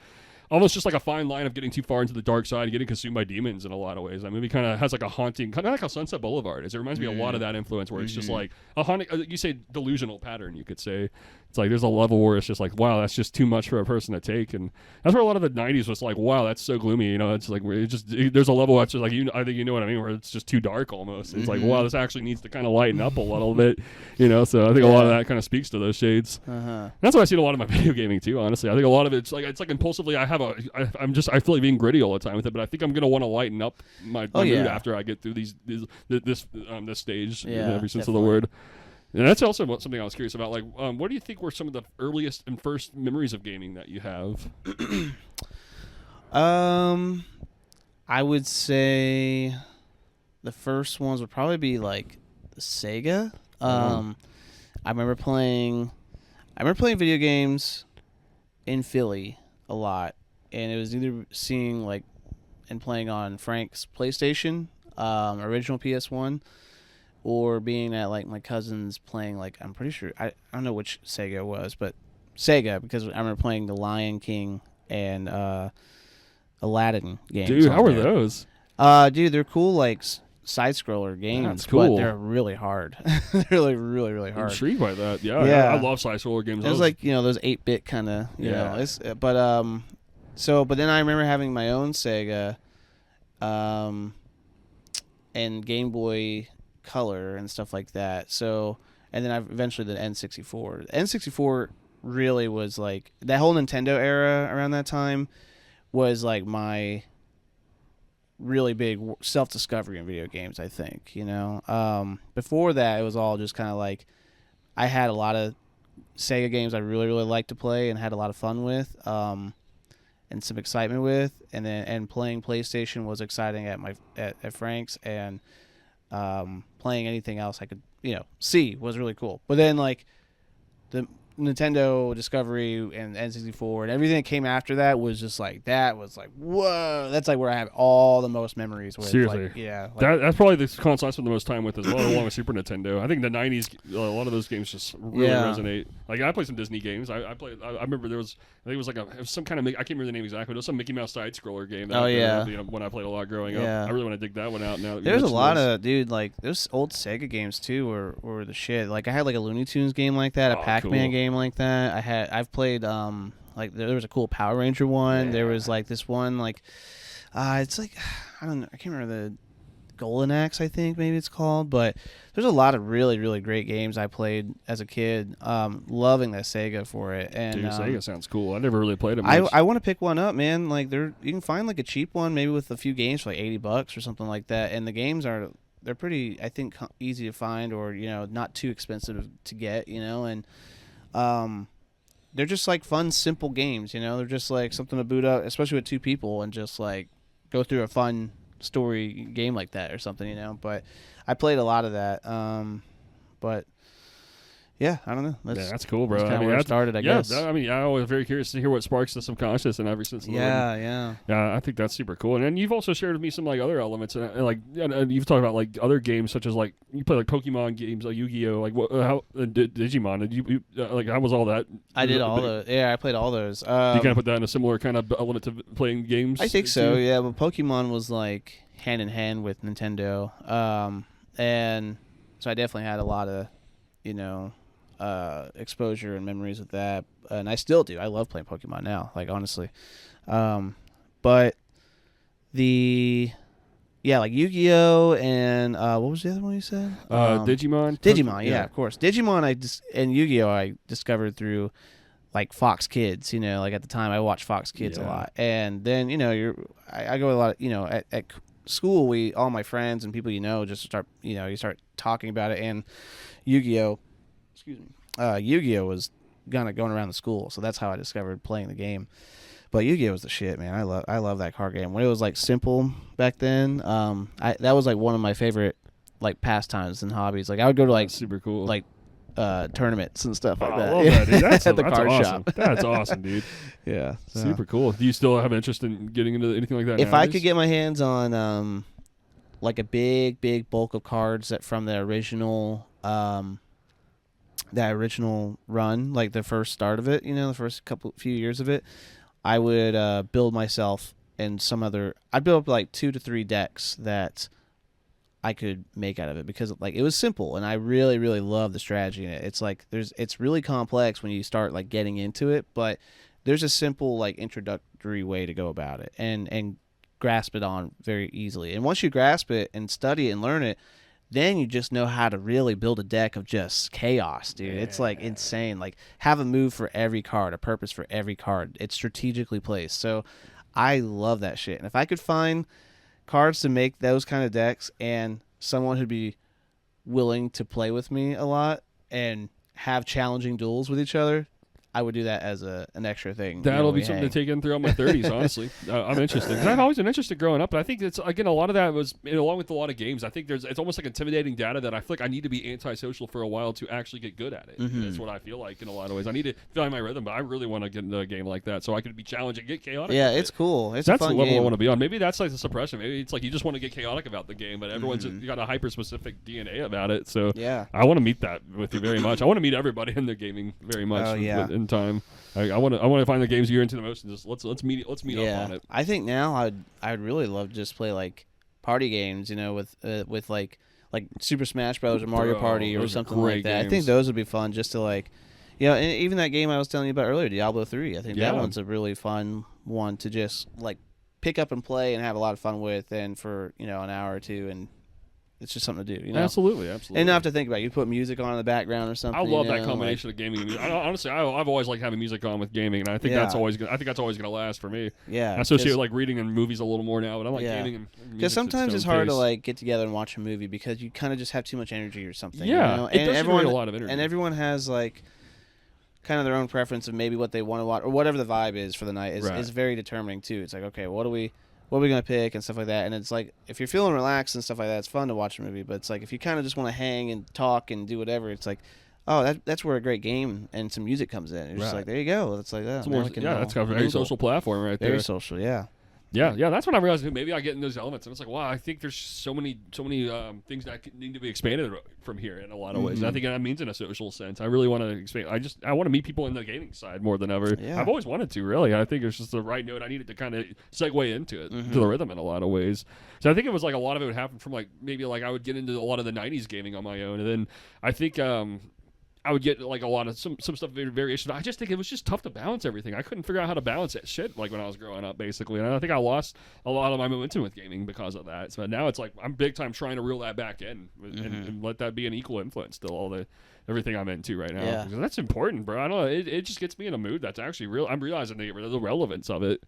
almost just like a fine line of getting too far into the dark side and getting consumed by demons in a lot of ways. That movie kind of has like a haunting, kind of like how Sunset Boulevard is. It reminds me a lot of that influence where it's just like a haunting, you say delusional pattern, you could say. It's like there's a level where it's just like, wow, that's just too much for a person to take, and that's where a lot of the 90s was like, wow, that's so gloomy, you know. It's like there's a level that's just like I think you know what I mean, where it's just too dark almost. It's like, wow, this actually needs to kind of lighten up a little bit, you know. So I think a lot of that kind of speaks to those shades. That's why I see a lot of my video gaming too. Honestly, I think a lot of it's like impulsively. I feel like being gritty all the time with it, but I think I'm gonna want to lighten up my mood after I get through this stage in every sense of the word. And that's also something I was curious about. Like, what do you think were some of the earliest and first memories of gaming that you have? I would say the first ones would probably be like the Sega. I remember playing video games in Philly a lot, and it was either seeing like and playing on Frank's PlayStation, original PS1. Or being at like my cousin's playing like I'm pretty sure I don't know which Sega it was, but Sega, because I remember playing the Lion King and Aladdin games. Dude, how were those? Dude, they're cool like side scroller games, that's cool. But they're really hard. They're like really, really hard. I'm intrigued by that. Yeah. I love side scroller games. It was like, you know, those 8-bit kind of, you know. But then I remember having my own Sega, and Game Boy Color and stuff like that. So, and then eventually the N64. The N64 really was like that whole Nintendo era around that time was like my really big self-discovery in video games, I think, you know. Before that, it was all just kind of like I had a lot of Sega games I really, really liked to play and had a lot of fun with, and some excitement with, and playing PlayStation was exciting at Frank's, and playing anything else I could, you know, see was really cool. But then like the Nintendo Discovery and N64 and everything that came after that was just like whoa, that's like where I have all the most memories with. Seriously, like, yeah, that's probably the console I spent the most time with as well, along with Super Nintendo. I think the '90s, a lot of those games just really resonate. Like I played some Disney games. I remember there was, I think it was some kind of I can't remember the name exactly. But it was some Mickey Mouse side scroller game. That when I played a lot growing up, I really want to dig that one out now. There's a lot of like those old Sega games too were the shit. Like I had like a Looney Tunes game like that, a Pac-Man game like that. I've played like there was a cool Power Ranger one. Yeah. There was like this one like it's like I don't know, I can't remember the Golden Axe, I think maybe it's called, but there's a lot of really, really great games I played as a kid. Loving that Sega for it. And dude, Sega sounds cool. I never really played it much. I want to pick one up, man. Like you can find like a cheap one, maybe with a few games for like $80 or something like that. And the games they're pretty, I think, easy to find, or not too expensive to get, and they're just like fun, simple games. They're just like something to boot up, especially with two people, and just like go through a fun story game like that or something, But I played a lot of that. But yeah, I don't know. That's cool, bro. That's kind of where it started, I guess. I was very curious to hear what sparks the subconscious and ever since. Yeah. I think that's super cool. And then you've also shared with me some like other elements, and you've talked about like other games such as like you play like Pokemon games, like Yu-Gi-Oh, like Digimon. Did you like how was all that? I did all those. Yeah, I played all those. Do you kind of put that in a similar kind of element to playing games? I think so. Yeah, but Pokemon was like hand in hand with Nintendo, and so I definitely had a lot of, exposure and memories with that, and I still do. I love playing Pokemon now, like honestly. But like Yu-Gi-Oh and what was the other one you said? Digimon. Digimon, yeah, of course. Digimon and Yu-Gi-Oh I discovered through like Fox Kids, like at the time I watched Fox Kids a lot, and then I go a lot, at school all my friends and people just start you start talking about it, and Yu-Gi-Oh was kind of going around the school, so that's how I discovered playing the game. But Yu-Gi-Oh was the shit, man. I love that card game. When it was like simple back then, that was like one of my favorite like pastimes and hobbies. Like I would go to like super cool like tournaments and stuff like that. I love that, dude. That's at the that's card awesome. shop. That's awesome, dude. Yeah, so. Super cool. Do you still have interest in getting into anything like that? If I could get my hands on like a big bulk of cards from the original run, like the first start of it, the first few years of it, I would build myself and I'd build up like 2 to 3 decks that I could make out of it, because like it was simple and I really, really love the strategy in it. It's like it's really complex when you start like getting into it, but there's a simple like introductory way to go about it and grasp it on very easily. And once you grasp it and study it and learn it, then you just know how to really build a deck of just chaos, dude. Yeah. It's like insane. Like have a move for every card, a purpose for every card. It's strategically placed. So I love that shit. And if I could find cards to make those kind of decks and someone who'd be willing to play with me a lot and have challenging duels with each other, I would do that as an extra thing. That'll be something to take in throughout my 30s, honestly. I'm interested. Because I've always been interested growing up, but I think it's, again, a lot of that was, along with a lot of games, I think it's almost like intimidating data that I feel like I need to be antisocial for a while to actually get good at it. Mm-hmm. That's what I feel like in a lot of ways. I need to find my rhythm, but I really want to get into a game like that so I could be challenged and get chaotic. Yeah, it's cool. That's a fun the level game. I want to be on. Maybe that's like the suppression. Maybe it's like you just want to get chaotic about the game, but everyone's got a hyper-specific DNA about it. So yeah. I want to meet that with you very much. I want to meet everybody in their gaming very much in time. I want to find the games you're into the most and just let's meet up on it. I think now I'd really love to just play like party games, with like Super Smash Bros. Or Mario Party or something like that. Games. I think those would be fun just to like, and even that game I was telling you about earlier, Diablo 3. I think that one's a really fun one to just like pick up and play and have a lot of fun with, and for an hour or two, and it's just something to do, Absolutely. And not have to think about it. You put music on in the background or something. I love that combination of gaming and music. Honestly, I've always liked having music on with gaming, and I think that's always gonna last for me. Yeah, I associate like reading and movies a little more now, but I'm like gaming and music. Because sometimes it's hard to like get together and watch a movie because you kind of just have too much energy or something. Yeah, and everyone a lot of energy, and everyone has like kind of their own preference of maybe what they want to watch or whatever the vibe is for the night is very determining too. It's like, okay, what are we going to pick and stuff like that. And it's like, if you're feeling relaxed and stuff like that, it's fun to watch a movie. But it's like, if you kind of just want to hang and talk and do whatever, it's like, oh, that's where a great game and some music comes in. It's just like, there you go. It's like that. That's a very social platform right there. Very social, yeah. Yeah, that's when I realized maybe I get in those elements, and it's like, wow, I think there's so many things that need to be expanded from here in a lot of ways. And I think that means in a social sense. I really want to expand. I want to meet people in the gaming side more than ever. Yeah. I've always wanted to, really. I think it's just the right note. I needed to kind of segue into it, to the rhythm in a lot of ways. So I think it was like a lot of it would happen from like maybe like I would get into a lot of the 90s gaming on my own, and then I think I would get like a lot of some stuff variation. I just think it was just tough to balance everything. I couldn't figure out how to balance that shit like when I was growing up, basically. And I think I lost a lot of my momentum with gaming because of that. So now it's like I'm big time trying to reel that back in and let that be an equal influence to everything I'm into right now. Yeah. That's important, bro. I don't know. It just gets me in a mood that's actually real. I'm realizing the relevance of it,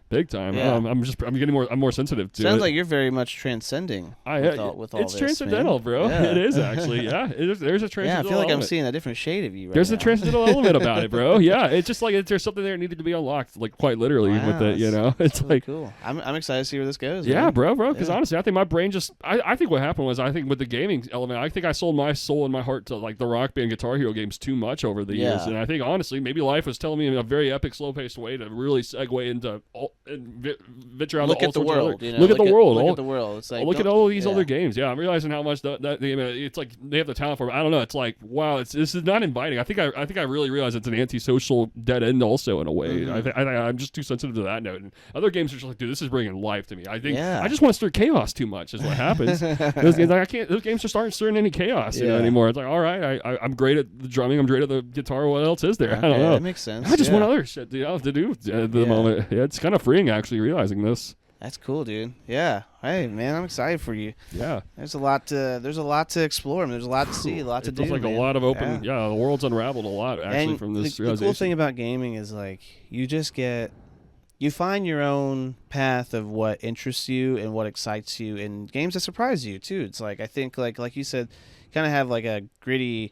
big time. Yeah. I'm more sensitive to it. Sounds like you're very much transcending with all it's this, transcendental, man. bro. Yeah. It is actually. Yeah, there's a transcendental. Yeah, I feel like element. I'm seeing a different shade of you right There's now. a transcendental element about it, bro. Yeah, it's just like there's something there that needed to be unlocked, like quite literally with it. You know, it's really like cool. I'm excited to see where this goes. Yeah, man. bro. Because honestly, I think my brain just. I think what happened was I think with the gaming element, I think I sold my soul and my heart to like the Rock Band Guitar Hero games too much over the years, and I think honestly, maybe life was telling me in a very epic, slow-paced way to really segue into venture out. Look at the world. Look at the world. Look at the world. It's like look at all these other games. Yeah, I'm realizing how much that it's like they have the talent for it. I don't know. It's like wow. This is not inviting. I think I really realize it's an antisocial dead end also in a way. I'm just too sensitive to that note. And other games are just like, dude, this is bringing life to me. I think I just want to stir chaos too much is what happens. Those games, like, I can't. Those games just aren't stirring any chaos anymore. It's like, all right, I'm great at the drumming. I'm great at the guitar. What else is there? Okay, I don't know. That makes sense. I just want other shit to do at the moment. Yeah, it's kind of freeing actually realizing this. That's cool, dude. Yeah. Hey, man, I'm excited for you. Yeah. There's a lot to explore. There's a lot to see, a lot to do. It's like man. A lot of open. Yeah, the world's unraveled a lot actually and from this the realization. cool thing about gaming is like you find your own path of what interests you and what excites you, and games that surprise you too. It's like I think like you said, kind of have like a gritty,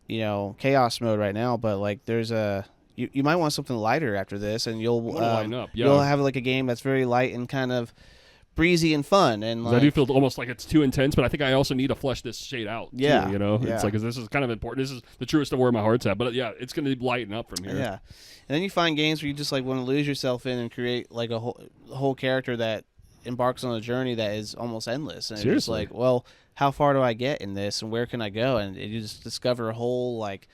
chaos mode right now, but like there's you might want something lighter after this, and you'll line up. Yeah. You'll have like a game that's very light and kind of breezy and fun, and like, I do feel almost like it's too intense, but I think I also need to flesh this shade out. Yeah, too, it's like 'cause this is kind of important. This is the truest of where my heart's at. But yeah, it's going to lighten up from here. Yeah, and then you find games where you just like want to lose yourself in and create like a whole character that embarks on a journey that is almost endless. And it's just like, well, how far do I get in this, and where can I go? And you just discover a whole like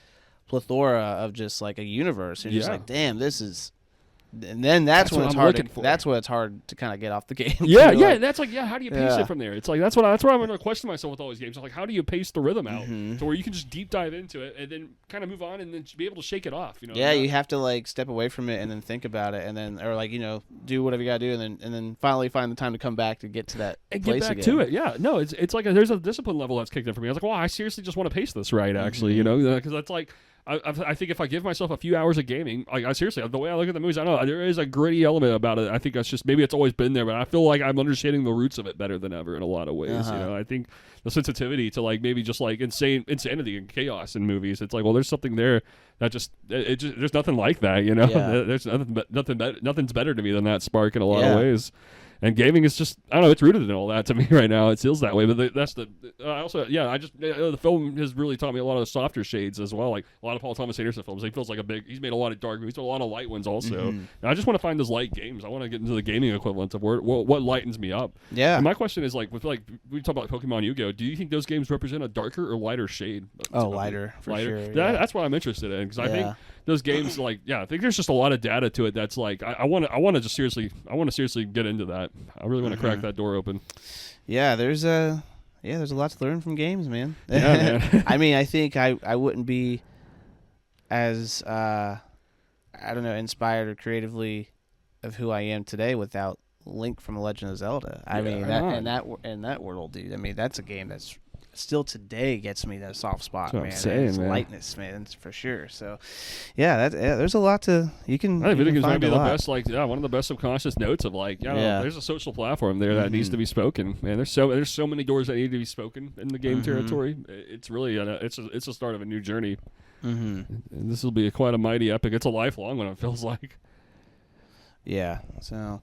plethora of just like a universe. And you're just like, damn, this is. And then that's when it's hard. That's when it's hard to kind of get off the game. Yeah. That's like, how do you pace it from there? It's like that's where I'm going to question myself with all these games. I'm like, how do you pace the rhythm out to where you can just deep dive into it and then kind of move on and then be able to shake it off? Yeah, you have to like step away from it and then think about it and then or like do whatever you got to do and then finally find the time to come back to get to that and place get back again. to it. Yeah, no, it's like there's a discipline level that's kicked in for me. I was like, well, I seriously just want to pace this right, actually, because that's like. I think if I give myself a few hours of gaming, like I seriously, the way I look at the movies, I know there is a gritty element about it. I think that's just maybe it's always been there, but I feel like I'm understanding the roots of it better than ever in a lot of ways. I think the sensitivity to like maybe just like insanity and chaos in movies. It's like, well, there's something there that just there's nothing like that. There's nothing's better to me than that spark in a lot of ways. And gaming is just, I don't know, it's rooted in all that to me right now. It feels that way. But that's the, the film has really taught me a lot of the softer shades as well. Like a lot of Paul Thomas Anderson films. He feels like he's made a lot of dark movies, a lot of light ones also. And I just want to find those light games. I want to get into the gaming equivalent of what lightens me up. Yeah. And my question is like, we talk about Pokemon Yu-Gi-Oh! Do you think those games represent a darker or lighter shade? Oh, lighter, for sure. Yeah. That's what I'm interested in because I think those games, like, I think there's just a lot of data to it that's like, I want to seriously get into that. I really want to crack that door open. Yeah, there's a lot to learn from games, man. Yeah, man. I mean, I think I wouldn't be as inspired or creatively of who I am today without Link from The Legend of Zelda. I mean, in that world, dude. I mean, that's a game that's still today gets me that soft spot, man. It's lightness, man, for sure. So, there's a lot to you can. I think video games might be the best, one of the best subconscious notes of like, there's a social platform there that needs to be spoken, man. There's so many doors that need to be spoken in the game territory. It's really it's a start of a new journey, and this will be quite a mighty epic. It's a lifelong one. It feels like. Yeah. So,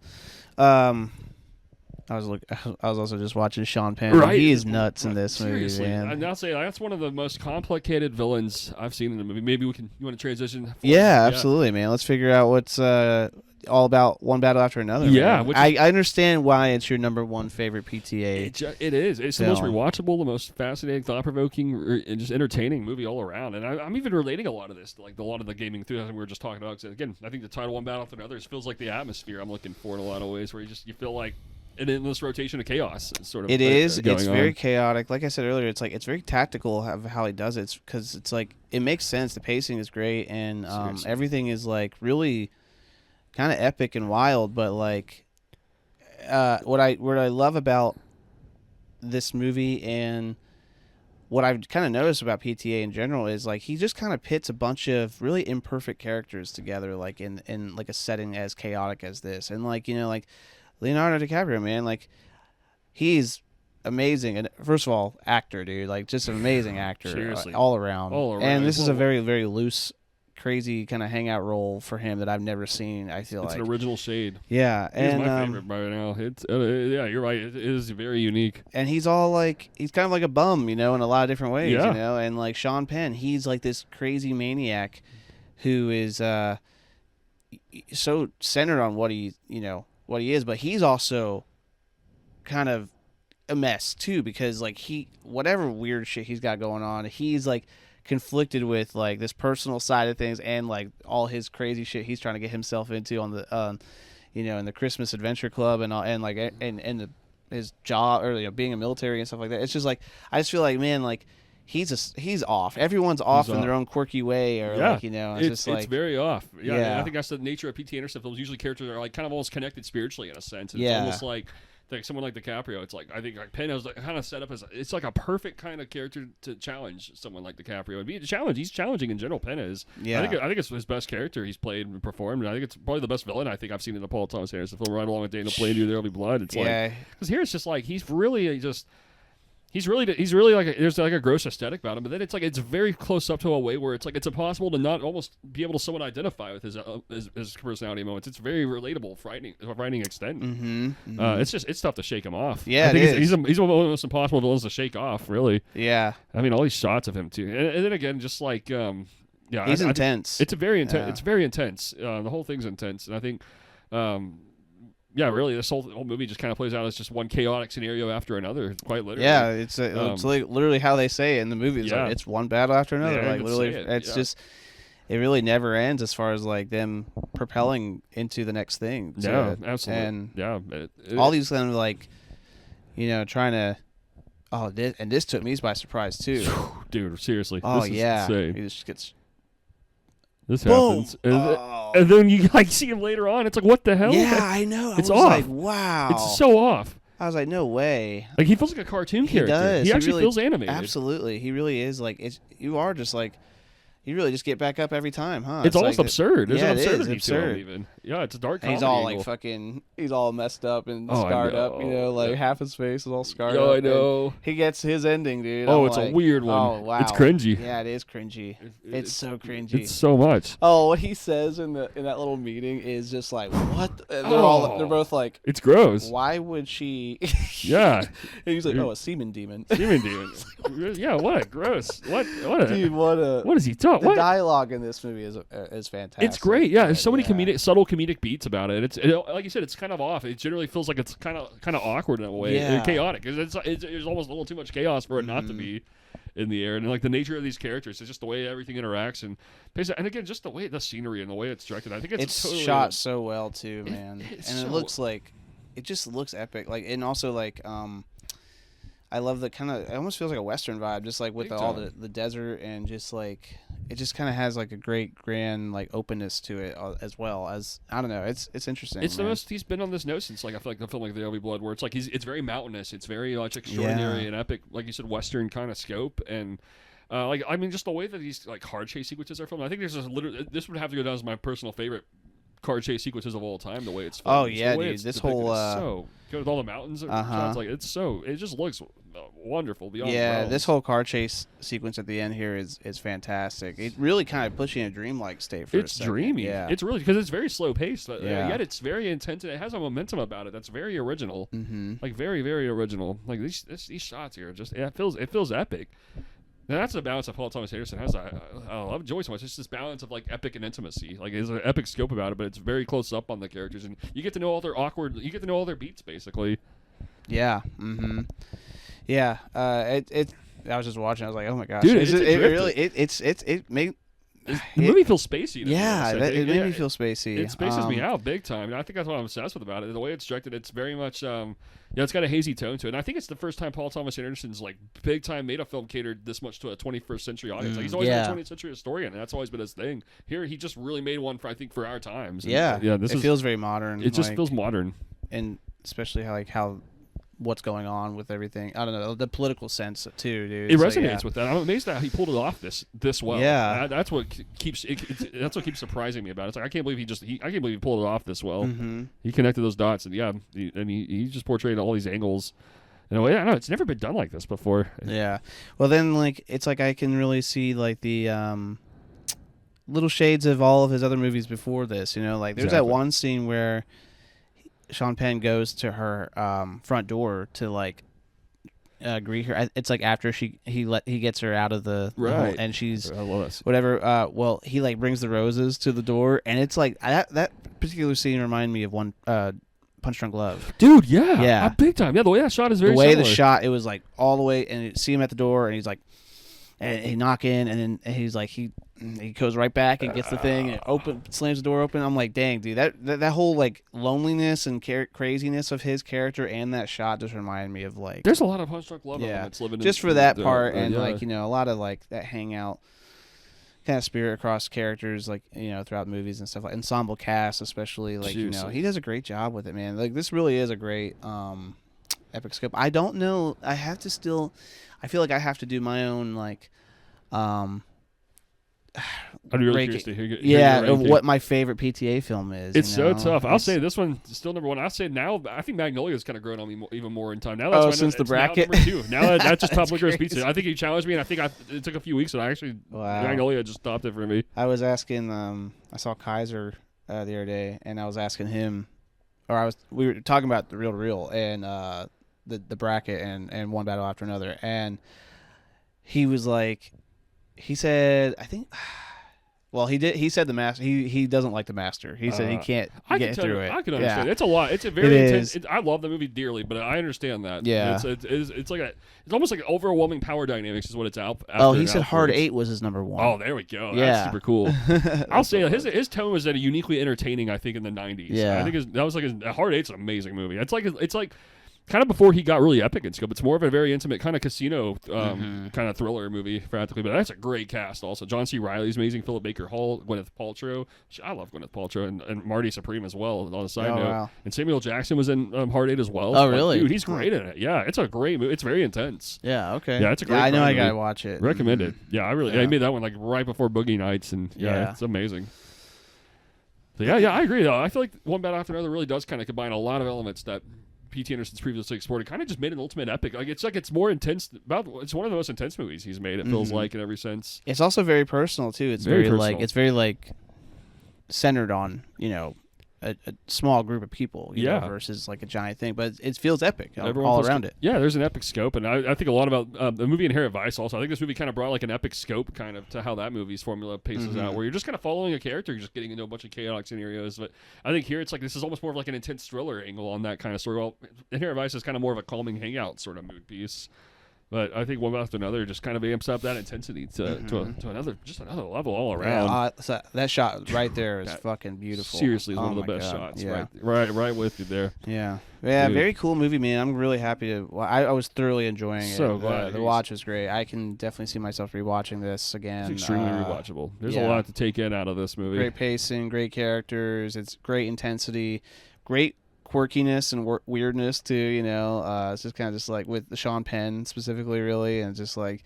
I was also just watching Sean Penn. Right. He is nuts in this Seriously. movie, man. And I'll say that's one of the most complicated villains I've seen in the movie. Maybe you want to transition? Yeah, absolutely, man. Let's figure out what's all about one battle after another. Yeah, I understand why it's your number one favorite PTA. It is. It's the most rewatchable, the most fascinating, thought-provoking, and just entertaining movie all around. And I'm even relating a lot of this to like a lot of the gaming enthusiasm we were just talking about. Again, I think the title One Battle After Another feels like the atmosphere I'm looking for in a lot of ways, where you feel like an endless rotation of chaos. Sort of. It is. It's very on. chaotic. Like I said earlier, it's like it's very tactical of how he does it, because it's like it makes sense. The pacing is great, and everything is like really kind of epic and wild. But like, what I love about this movie and what I've kind of noticed about PTA in general is like he just kind of pits a bunch of really imperfect characters together, like in like a setting as chaotic as this, and like like Leonardo DiCaprio, man, like he's amazing. And first of all, actor, dude, like just an amazing actor. Seriously. All around. And this is a Well, very, very loose, crazy kind of hangout role for him that I've never seen. I feel it's like an original shade. Yeah, He's and my favorite right now. It's yeah, you're right. It is very unique. and he's all like he's kind of like a bum, in a lot of different ways, Yeah. And like Sean Penn, he's like this crazy maniac who is so centered on what he is, but he's also kind of a mess too, because like whatever weird shit he's got going on, he's like conflicted with like this personal side of things and like all his crazy shit he's trying to get himself into on the in the Christmas Adventure Club and all, and like and his job, or being a military and stuff like that. It's just like I just feel like, man, like he's off. Everyone's off in their own quirky way, or like it's just like it's very off. Yeah, Yeah. I think that's the nature of P.T. Anderson films. Usually characters are like kind of almost connected spiritually in a sense. And Yeah. It's almost like someone like DiCaprio. It's like I think like Penn is like kind of set up as it's like a perfect kind of character to challenge someone like DiCaprio and be a challenge. He's challenging in general. Penn is. Yeah. I think it's his best character he's played and performed. And I think it's probably the best villain I think I've seen in a Paul Thomas Anderson film, right along with Daniel Plainview, There'll Be Blood. It's like because here it's just like he's really like there's like a gross aesthetic about him, but then it's like it's very close up to a way where it's like it's impossible to not almost be able to somewhat identify with his personality moments. It's very relatable, frightening extent. It's tough to shake him off. Yeah, I think it he's is. he's one of the most impossible villains to shake off. Really. Yeah. I mean, all these shots of him too, and then again, just like yeah, He's intense. It's a very intense. Yeah. It's very intense. The whole thing's intense, and I think. Yeah, really, this whole movie just kind of plays out as just one chaotic scenario after another, quite literally. Yeah, it's like literally how they say it in the movie. It's like it's one battle after another. Yeah, like literally, it's just it really never ends as far as like them propelling into the next thing. Yeah, absolutely. And yeah, all these kind of like, trying to. Oh, this took me by surprise too, dude. Seriously. Oh this yeah, is insane. he just gets. This Boom! happens, Oh. and then you like see him later on. It's like, what the hell? Yeah, I know. It's I was off. like, wow. It's so off. I was like, no way. Like he feels like a cartoon He character. does. He actually really, feels animated. Absolutely, he really is. Like you are just like. You really just get back up every time, huh? It's almost like absurd. There's yeah, an it is absurdity to absurd. him even. Yeah, it's a dark And comedy he's all angle. like fucking. He's all messed up and Oh, I scarred up. know. Like half his face is all scarred up. Yeah, I and know. He gets his ending, dude. Oh, I'm it's a like, weird one. Oh wow, It's cringy. Yeah, it is cringy. It's so cringy. It's so much. Oh, what he says in that little meeting is just like what? And they're both like, It's gross. why would she? Yeah. And he's like, oh, a semen demon. Demon demon. Yeah, what a gross. What a Dude, what is he talking? The What? dialogue in this movie is fantastic. It's great. Yeah, there's so many Yeah. subtle comedic beats about it. Like you said, it's kind of off. It generally feels like it's kind of awkward in a way, Yeah. and chaotic. It's almost a little too much chaos for it not to be in the air. And like the nature of these characters, it's just the way everything interacts, and again, just the way the scenery and the way it's directed. I think it's totally shot so well too, man. it's And so- it looks like it just looks epic. Like, and also like I love the kind of, it almost feels like a Western vibe, just like with Big all time. the desert, and just like it just kind of has like a great grand like openness to it, as well as, I don't know, it's interesting. It's the man. most he's been on this note since like I feel like the film like There'll Be Blood, where it's like it's very mountainous, it's very much extraordinary and epic, like you said, Western kind of scope, and like I mean just the way that these like car chase sequences are filmed. I think this would have to go down as my personal favorite car chase sequences of all time. The way it's filmed. Oh The yeah, way dude, it's this depicted whole is so good with all the mountains and shots, like it just looks wonderful beyond. Yeah, realms. this whole car chase sequence at the end here is fantastic. It really kind of puts you in a dreamlike state for a It's second. dreamy. Yeah, It's really because it's very slow paced, but Yeah. yet it's very intense and it has a momentum about it that's very original. Mm-hmm. Like very, very original. Like these shots here, just it feels epic. And that's the balance that Paul Thomas Anderson has. I love Joy so much. It's this balance of like epic and intimacy. Like there's an epic scope about it, but it's very close up on the characters, and you get to know all their you get to know all their beats basically. Yeah. Mm-hmm. Yeah. It. I was just watching. I was like, oh my gosh, Dude, it made. The movie feels spacey. To Yeah, me, it made me feel spacey. It spaces me out big time, and I think that's what I'm obsessed with about it. The way it's directed, it's very much, it's got a hazy tone to it. And I think it's the first time Paul Thomas Anderson's like big time made a film catered this much to a 21st century audience. Like he's always been a 20th century historian, and that's always been his thing. Here, he just really made one for our times. And, yeah. This feels very modern. It just feels modern, and especially how what's going on with everything. I don't know, the political sense too, dude. It resonates with that. I'm amazed at how he pulled it off this well. Yeah, that's what keeps surprising me about it. It's like I can't believe he pulled it off this well. Mm-hmm. He connected those dots, and he just portrayed all these angles. In a way, I know it's never been done like this before. Yeah, well then it's like I can really see like the little shades of all of his other movies before this. Like there's that one scene where Sean Penn goes to her front door to like greet her. It's like after he gets her out of the home, and she's whatever. Well, he like brings the roses to the door, and it's like that particular scene reminded me of one Punch Drunk Love. Dude, yeah, big time. Yeah, the way that shot is very the way similar. the shot, it was like all the way, and you see him at the door, and he's like, and he knock in, and then he's like he goes right back and gets the thing and slams the door open. I'm like, dang, dude, that whole like loneliness and craziness of his character and that shot just reminded me of like there's a lot of Punch Drunk Love elements living just for that part, and like a lot of like that hangout kind of spirit across characters, like throughout movies and stuff, like ensemble cast especially, like he does a great job with it, man. Like this really is a great epic scope. I don't know, I feel like I have to do my own like I'd be really curious to hear what my favorite PTA film is. It's so tough. I'll say this one still number one. I'll say now I think Magnolia's kind of grown on me even more in time. Now that's since the bracket. Now number 2. Now that's just top licorice pizza. I think he challenged me, and I think it took a few weeks, and I actually Magnolia just stopped it for me. I was asking. I saw Kaiser the other day, and I was asking him, we were talking about the Real to Real and the bracket and one battle after another, and he was like. He said, I think. Well, he did. He said the master. He doesn't like the master. He said he can't get through it. I can understand. Yeah. It's a lot. It's a very intense. I love the movie dearly, but I understand that. Yeah. It's like it's almost like overwhelming power dynamics is what it's out. He said Hard 8 was his number 1. Oh, there we go. Yeah. That's super cool. I'll say his tone was uniquely entertaining. I think in the '90s. Yeah. I think that was like Hard 8's an amazing movie. It's like. Kind of before he got really epic in scope. It's more of a very intimate kind of casino kind of thriller movie, practically. But that's a great cast also. John C. Reilly's amazing. Philip Baker Hall, Gwyneth Paltrow. I love Gwyneth Paltrow. And Marty Supreme as well, on the side note. Wow. And Samuel Jackson was in Hard 8 as well. Oh, really? Dude, he's great in it. Yeah, it's a great movie. It's very intense. Yeah, okay. Yeah, it's a great I know I got to movie. watch it. Recommend it. Yeah, I made that one like right before Boogie Nights. And it's amazing. So, yeah, I agree though. I feel like One Battle After Another really does kind of combine a lot of elements that P.T. Anderson's previously explored. It kind of just made an ultimate epic. It's more intense. It's one of the most intense movies he's made. It feels like in every sense. It's also very personal too. It's very personal. Centered on a small group of people, versus like a giant thing. But it feels epic all around it. Yeah, there's an epic scope, and I think a lot about the movie Inherent Vice also. I think this movie kind of brought like an epic scope kind of to how that movie's formula paces out, where you're just kind of following a character, you're just getting into a bunch of chaotic scenarios. But I think here it's like this is almost more of like an intense thriller angle on that kind of story. Well, Inherent Vice is kind of more of a calming hangout sort of mood piece. But I think One After Another just kind of amps up that intensity to another level all around. Yeah, so that shot right there is fucking beautiful. Seriously, one of the best shots. Yeah. Right with you there. Yeah, Dude. Very cool movie, man. I'm really happy to. I was thoroughly enjoying it. So glad the watch was great. I can definitely see myself rewatching this again. It's extremely rewatchable. There's a lot to take in out of this movie. Great pacing, great characters. It's great intensity, great quirkiness and weirdness too, it's just kind of just like with the Sean Penn specifically, really, and just like,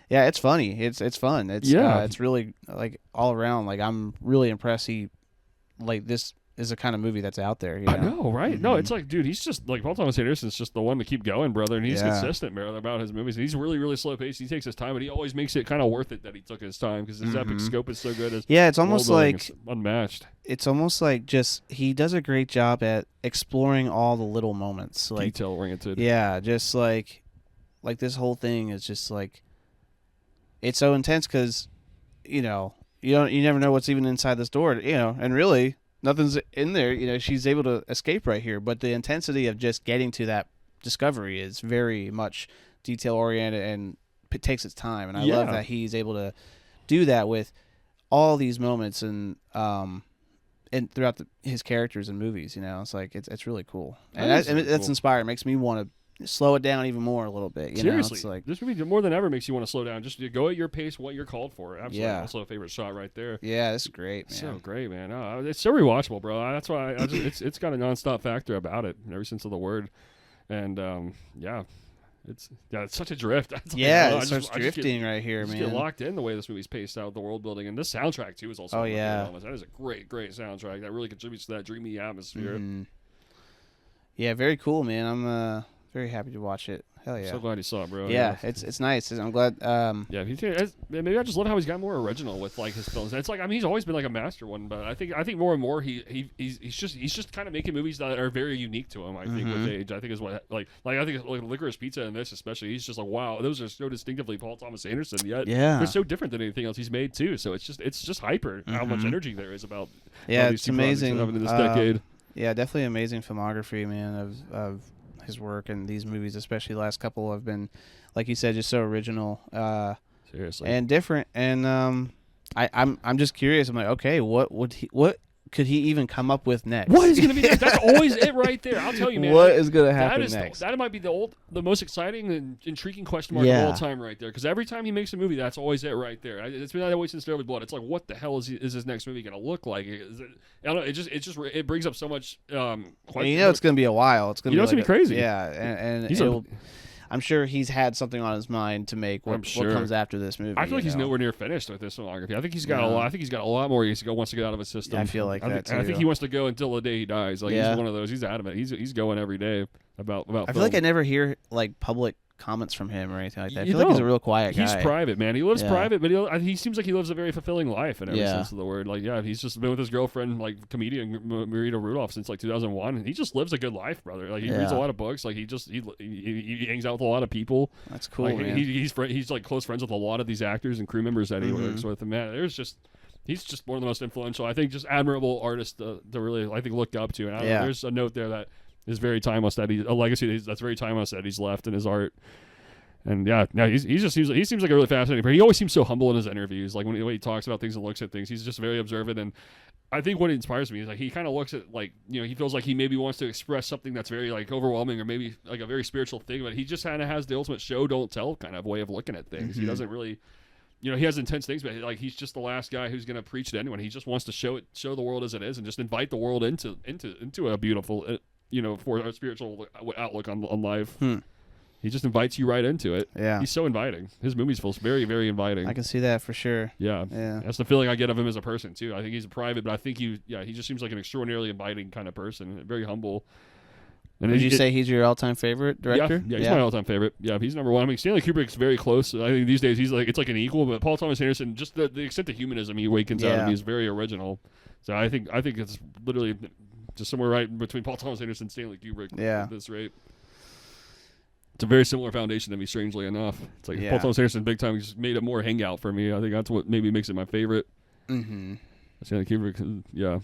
yeah, it's funny, it's fun, it's really like all around. Like I'm really impressed. He like this is the kind of movie that's out there. I know, right? No, it's like, dude, he's just like Paul Thomas Anderson's just the one to keep going, brother, and he's consistent, man, about his movies. He's really, really slow paced. He takes his time, but he always makes it kind of worth it that he took his time because his epic scope is so good. It's almost like unmatched. It's almost like just he does a great job at exploring all the little moments, like detail oriented. Yeah, just like this whole thing is just like it's so intense because you never know what's even inside this door, and really. Nothing's in there. She's able to escape right here. But the intensity of just getting to that discovery is very much detail-oriented and it takes its time. And I love that he's able to do that with all these moments and throughout his characters and movies. It's like it's really cool. And that's inspiring. It makes me want to slow it down even more a little bit. Seriously, it's like, this movie more than ever makes you want to slow down. Just go at your pace, what you're called for. Absolutely, also a favorite shot right there. Yeah, this is great, man. So great, man. It's so rewatchable, bro. That's why it's got a nonstop factor about it in every sense of the word. And it's such a drift. It starts drifting right here, man. Get locked in the way this movie's paced out, the world building, and this soundtrack too is also. That is a great soundtrack that really contributes to that dreamy atmosphere. Yeah, very cool, man. I'm very happy to watch it. Hell yeah! So glad you saw it, bro. Yeah, it's nice. I'm glad. Maybe I just love how he's got more original with like his films. It's like he's always been like a master one, but I think more and more he's just kind of making movies that are very unique to him. I think with age, I think is what I think like Licorice Pizza and this especially. He's just like, wow, those are so distinctively Paul Thomas Anderson. Yet they're so different than anything else he's made too. So it's just hyper how much energy there is about. It's amazing in this decade. Yeah, definitely amazing filmography, man, of his work, and these movies, especially the last couple, have been, like you said, just so original, seriously, and different. And I'm just curious. I'm like, okay, what could he even come up with next? What is going to be next? That's always it right there. I'll tell you, man. What is going to happen next? That might be the most exciting and intriguing question mark of all time right there. Because every time he makes a movie, that's always it right there. It's been that way since There Will Be Blood. It's like, what the hell is his next movie going to look like? I don't know. It brings up so much. It's going to be a while. It's going to be crazy. Yeah, and I'm sure he's had something on his mind to make what comes after this movie. I feel like he's nowhere near finished with this filmography. I think he's got a lot. I think he's got a lot more wants to get out of his system. Yeah, I feel like that too. I think he wants to go until the day he dies. Like he's one of those. He's adamant. He's going every day about. I feel like I never hear like public comments from him or anything like that. I feel like he's a real quiet guy. He's private, man. He lives private, but he seems like he lives a very fulfilling life in every sense of the word. Like, he's just been with his girlfriend, like comedian Marita Rudolph, since like 2001, and he just lives a good life, brother. Like he reads a lot of books. Like he hangs out with a lot of people. That's cool. Like, man. He's like close friends with a lot of these actors and crew members that he works with. And man, he's just one of the most influential. I think just admirable artist to really look up to. And there's a note there that is very timeless. That a legacy that's very timeless that he's left in his art. And he seems like a really fascinating person. He always seems so humble in his interviews. Like when he talks about things and looks at things, he's just very observant. And I think what inspires me is like he kind of looks at he feels like he maybe wants to express something that's very like overwhelming or maybe like a very spiritual thing, but he just kind of has the ultimate show don't tell kind of way of looking at things. He doesn't really, he has intense things, but like he's just the last guy who's gonna preach to anyone. He just wants to show the world as it is and just invite the world into a beautiful for a spiritual outlook on life. He just invites you right into it. Yeah. He's so inviting. His movies feel very, very inviting. I can see that for sure. Yeah. That's the feeling I get of him as a person, too. I think he's a private, but I think he just seems like an extraordinarily inviting kind of person. Very humble. And would you say he's your all-time favorite director? Yeah, he's my all-time favorite. Yeah, he's number one. I mean, Stanley Kubrick's very close. I think these days it's like an equal, but Paul Thomas Anderson, just the extent of humanism he awakens out of me is very original. So I think it's literally just somewhere right between Paul Thomas Anderson and Stanley Kubrick at this rate. It's a very similar foundation to me, strangely enough. It's like Paul Thomas Anderson, big time, he just made it more hangout for me. I think that's what maybe makes it my favorite. Stanley Kubrick,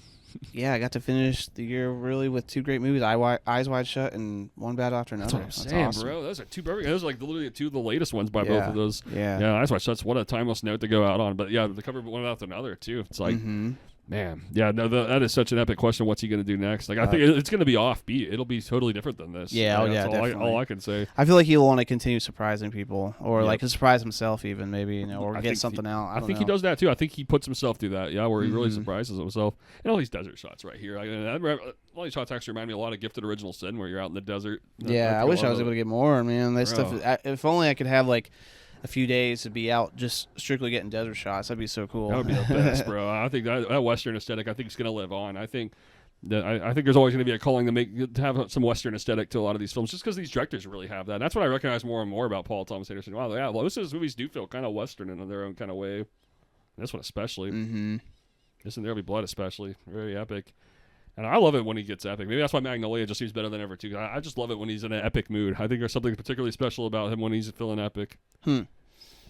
Yeah, I got to finish the year really with two great movies, Eyes Wide Shut and One Bad After Another. That's what I'm saying, awesome. bro. Those are two perfect. Those are like literally two of the latest ones by both of those. Yeah, Eyes Wide Shut's what a timeless note to go out on. But yeah, the cover of One After Another too. It's like. Man, that is such an epic question. What's he going to do next? Like, I think it's going to be offbeat. It'll be totally different than this. Yeah, that's all I can say. I feel like he'll want to continue surprising people, or like surprise himself, even maybe, or get something out. I think he does that too. I think he puts himself through that. Yeah, where he really surprises himself. And all these desert shots right here. All these shots actually remind me a lot of Gifted Original Sin, where you're out in the desert. Yeah, I wish I was able to get more, man. That stuff. If only I could have like a few days to be out just strictly getting desert shots. That'd be so cool. That would be the best, bro. I think that Western aesthetic, I think it's going to live on. I think I think there's always going to be a calling to have some Western aesthetic to a lot of these films, just because these directors really have that. And that's what I recognize more and more about Paul Thomas Anderson. Wow, yeah, most of his movies do feel kind of Western in their own kind of way. This one especially. Mm-hmm. This and There'll Be Blood especially. Very epic. And I love it when he gets epic. Maybe that's why Magnolia just seems better than ever, too. I just love it when he's in an epic mood. I think there's something particularly special about him when he's feeling epic. He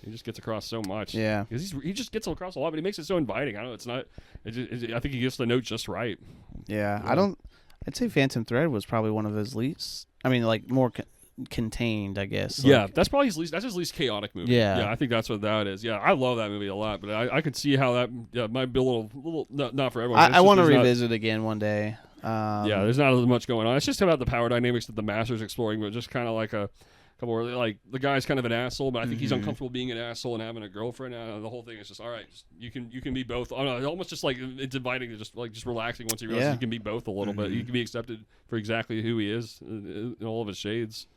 just gets across so much. Yeah. Because he just gets across a lot, but he makes it so inviting. I don't know. It's not. I think he gets the note just right. Yeah. I'd say Phantom Thread was probably one of his least. I mean, like more contained, I guess. Yeah, like, that's probably his least chaotic movie. Yeah, I think that's what that is. Yeah, I love that movie a lot, but I could see how that might be a little not for everyone. I want to revisit again one day. Yeah, there's not as much going on. It's just about the power dynamics that the master's exploring, but just kind of like a couple where like the guy's kind of an asshole, but I think he's uncomfortable being an asshole and having a girlfriend. The whole thing is just all right. You can be both. Oh, no, almost just like it's inviting to just relaxing once you realize you can be both a little bit. You can be accepted for exactly who he is in all of his shades.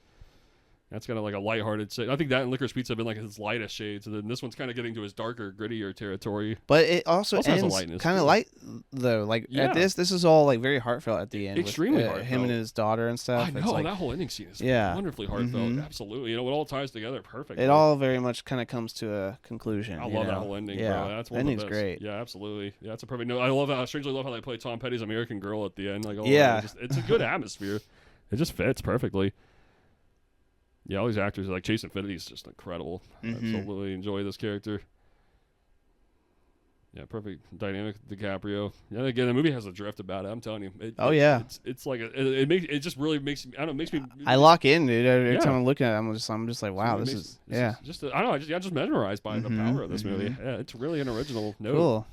That's kind of like a lighthearted. I think that and Licorice Pizza have been like his lightest shades, and then this one's kind of getting to his darker, grittier territory. But it also ends kind of light though. Like at this is all like very heartfelt at the end. Extremely with, heartfelt. Him and his daughter and stuff. I know, it's like, that whole ending scene is wonderfully heartfelt. Absolutely, it all ties together perfectly. It all very much kind of comes to a conclusion. I love that whole ending. Yeah, bro. That's one ending's of the best. great. Yeah, absolutely. Yeah, it's a perfect. No, I strangely love how they play Tom Petty's American Girl at the end. Like, it's a good atmosphere. It just fits perfectly. Yeah, all these actors, like Chase Infinity is just incredible. I absolutely enjoy this character. Yeah, perfect dynamic DiCaprio. Yeah, again, the movie has a drift about it. I'm telling you. It's like it just really makes me. I don't know. Makes me. I lock in, dude. Every time I'm looking at it, I'm just like, wow, this is. I don't know. I'm just mesmerized by the power of this movie. Yeah, it's really an original note. Cool.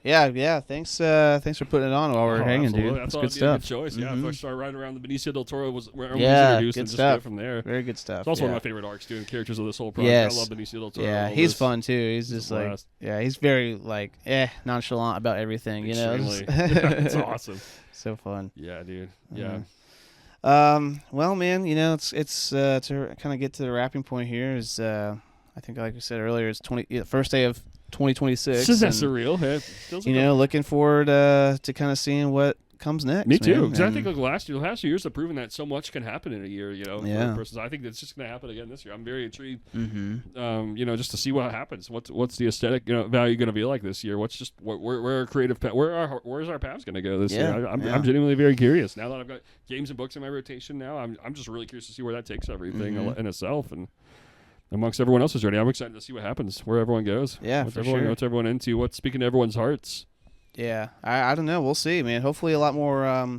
Yeah. Thanks for putting it on while we're hanging, absolutely. dude. That's good stuff. Good choice. Yeah, if I start riding around the Benicio del Toro was where I was introduced, and just go from there. Very good stuff. It's also one of my favorite arcs, too, and characters of this whole project. I love Benicio del Toro. Yeah, he's fun too. He's just like, he's very like, nonchalant about everything. You know, it's awesome. So fun. Yeah, dude. Yeah. Well, man, you know, it's to kind of get to the wrapping point here is I think like we said earlier, it's first day of 2026. Isn't that surreal? Looking forward to kind of seeing what comes next. Me too. Because I think like last few years have proven that so much can happen in a year. I think that's just going to happen again this year. I'm very intrigued. Just to see what happens. What's the aesthetic value going to be like this year? Where our creative where's our paths going to go this year? I'm genuinely very curious. Now that I've got games and books in my rotation now, I'm just really curious to see where that takes everything in itself and. Amongst everyone else's journey, I'm excited to see what happens, where everyone goes. Yeah, what's everyone into, what's speaking to everyone's hearts. Yeah, I don't know. We'll see, man. Hopefully a lot more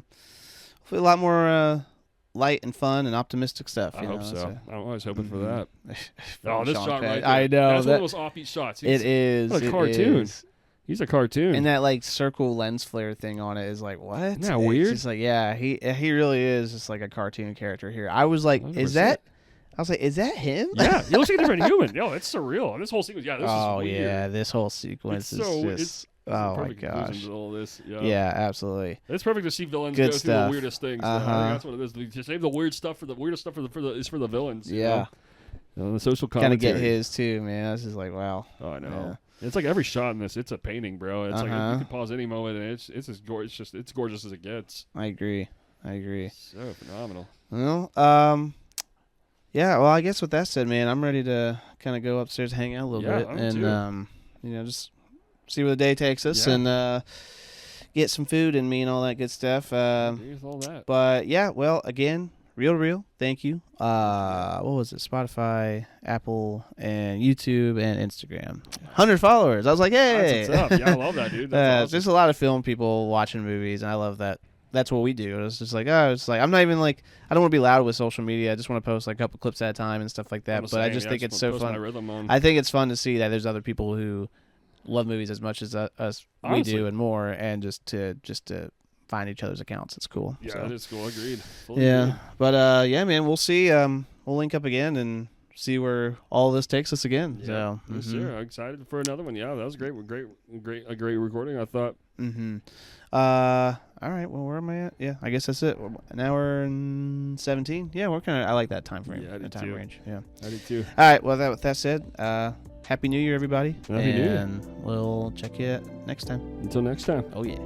light and fun and optimistic stuff. I hope so. I'm always hoping for that. This shot right there. I know. That's one of those offbeat shots. It is. What a cartoon. He's a cartoon. And that like circle lens flare thing on it is like, what? Isn't that weird? It's just like, he really is just like a cartoon character here. I was like, 100%. Is that him? Yeah, he looks like a different human. Yo, it's surreal. And this whole sequence, this is weird. This whole sequence is just, oh my gosh. All this. Yeah, absolutely. It's perfect to see villains go through the weirdest things. I think that's what it is. To save the weird stuff for the for the villains. Yeah. The social commentary. Kind of get his too, man. This is like, wow. Oh, I know. Yeah. It's like every shot in this, it's a painting, bro. It's like you can pause any moment, and it's as gorgeous. It's gorgeous as it gets. I agree. So phenomenal. Well, yeah, well, I guess with that said, man, I'm ready to kind of go upstairs, hang out a little bit, and just see where the day takes us, and get some food in me and all that good stuff. All that. But yeah, well, again, Real to Real, thank you. What was it? Spotify, Apple, and YouTube and Instagram. 100 followers. I was like, hey, that's what's up. Yeah, I love that, dude. That's awesome. There's a lot of film people watching movies, and I love that. That's what we do. It's just like, I'm not even like, I don't want to be loud with social media. I just want to post like a couple clips at a time and stuff like that. But I just think it's so fun. I think it's fun to see that there's other people who love movies as much as us we do and more, and just to find each other's accounts. It's cool. Yeah, so. It is cool. Agreed. But man, we'll see. We'll link up again and see where all this takes us again. Yeah, so sure. I'm excited for another one. Yeah, that was great. A great recording, I thought. All right. Well, where am I at? Yeah, I guess that's it. An hour and 17. Yeah, I like that time frame. Yeah, time range. Yeah, I do too. All right. Well, with that said, Happy New Year, everybody. Happy New Year. And we'll check you next time. Until next time. Oh yeah.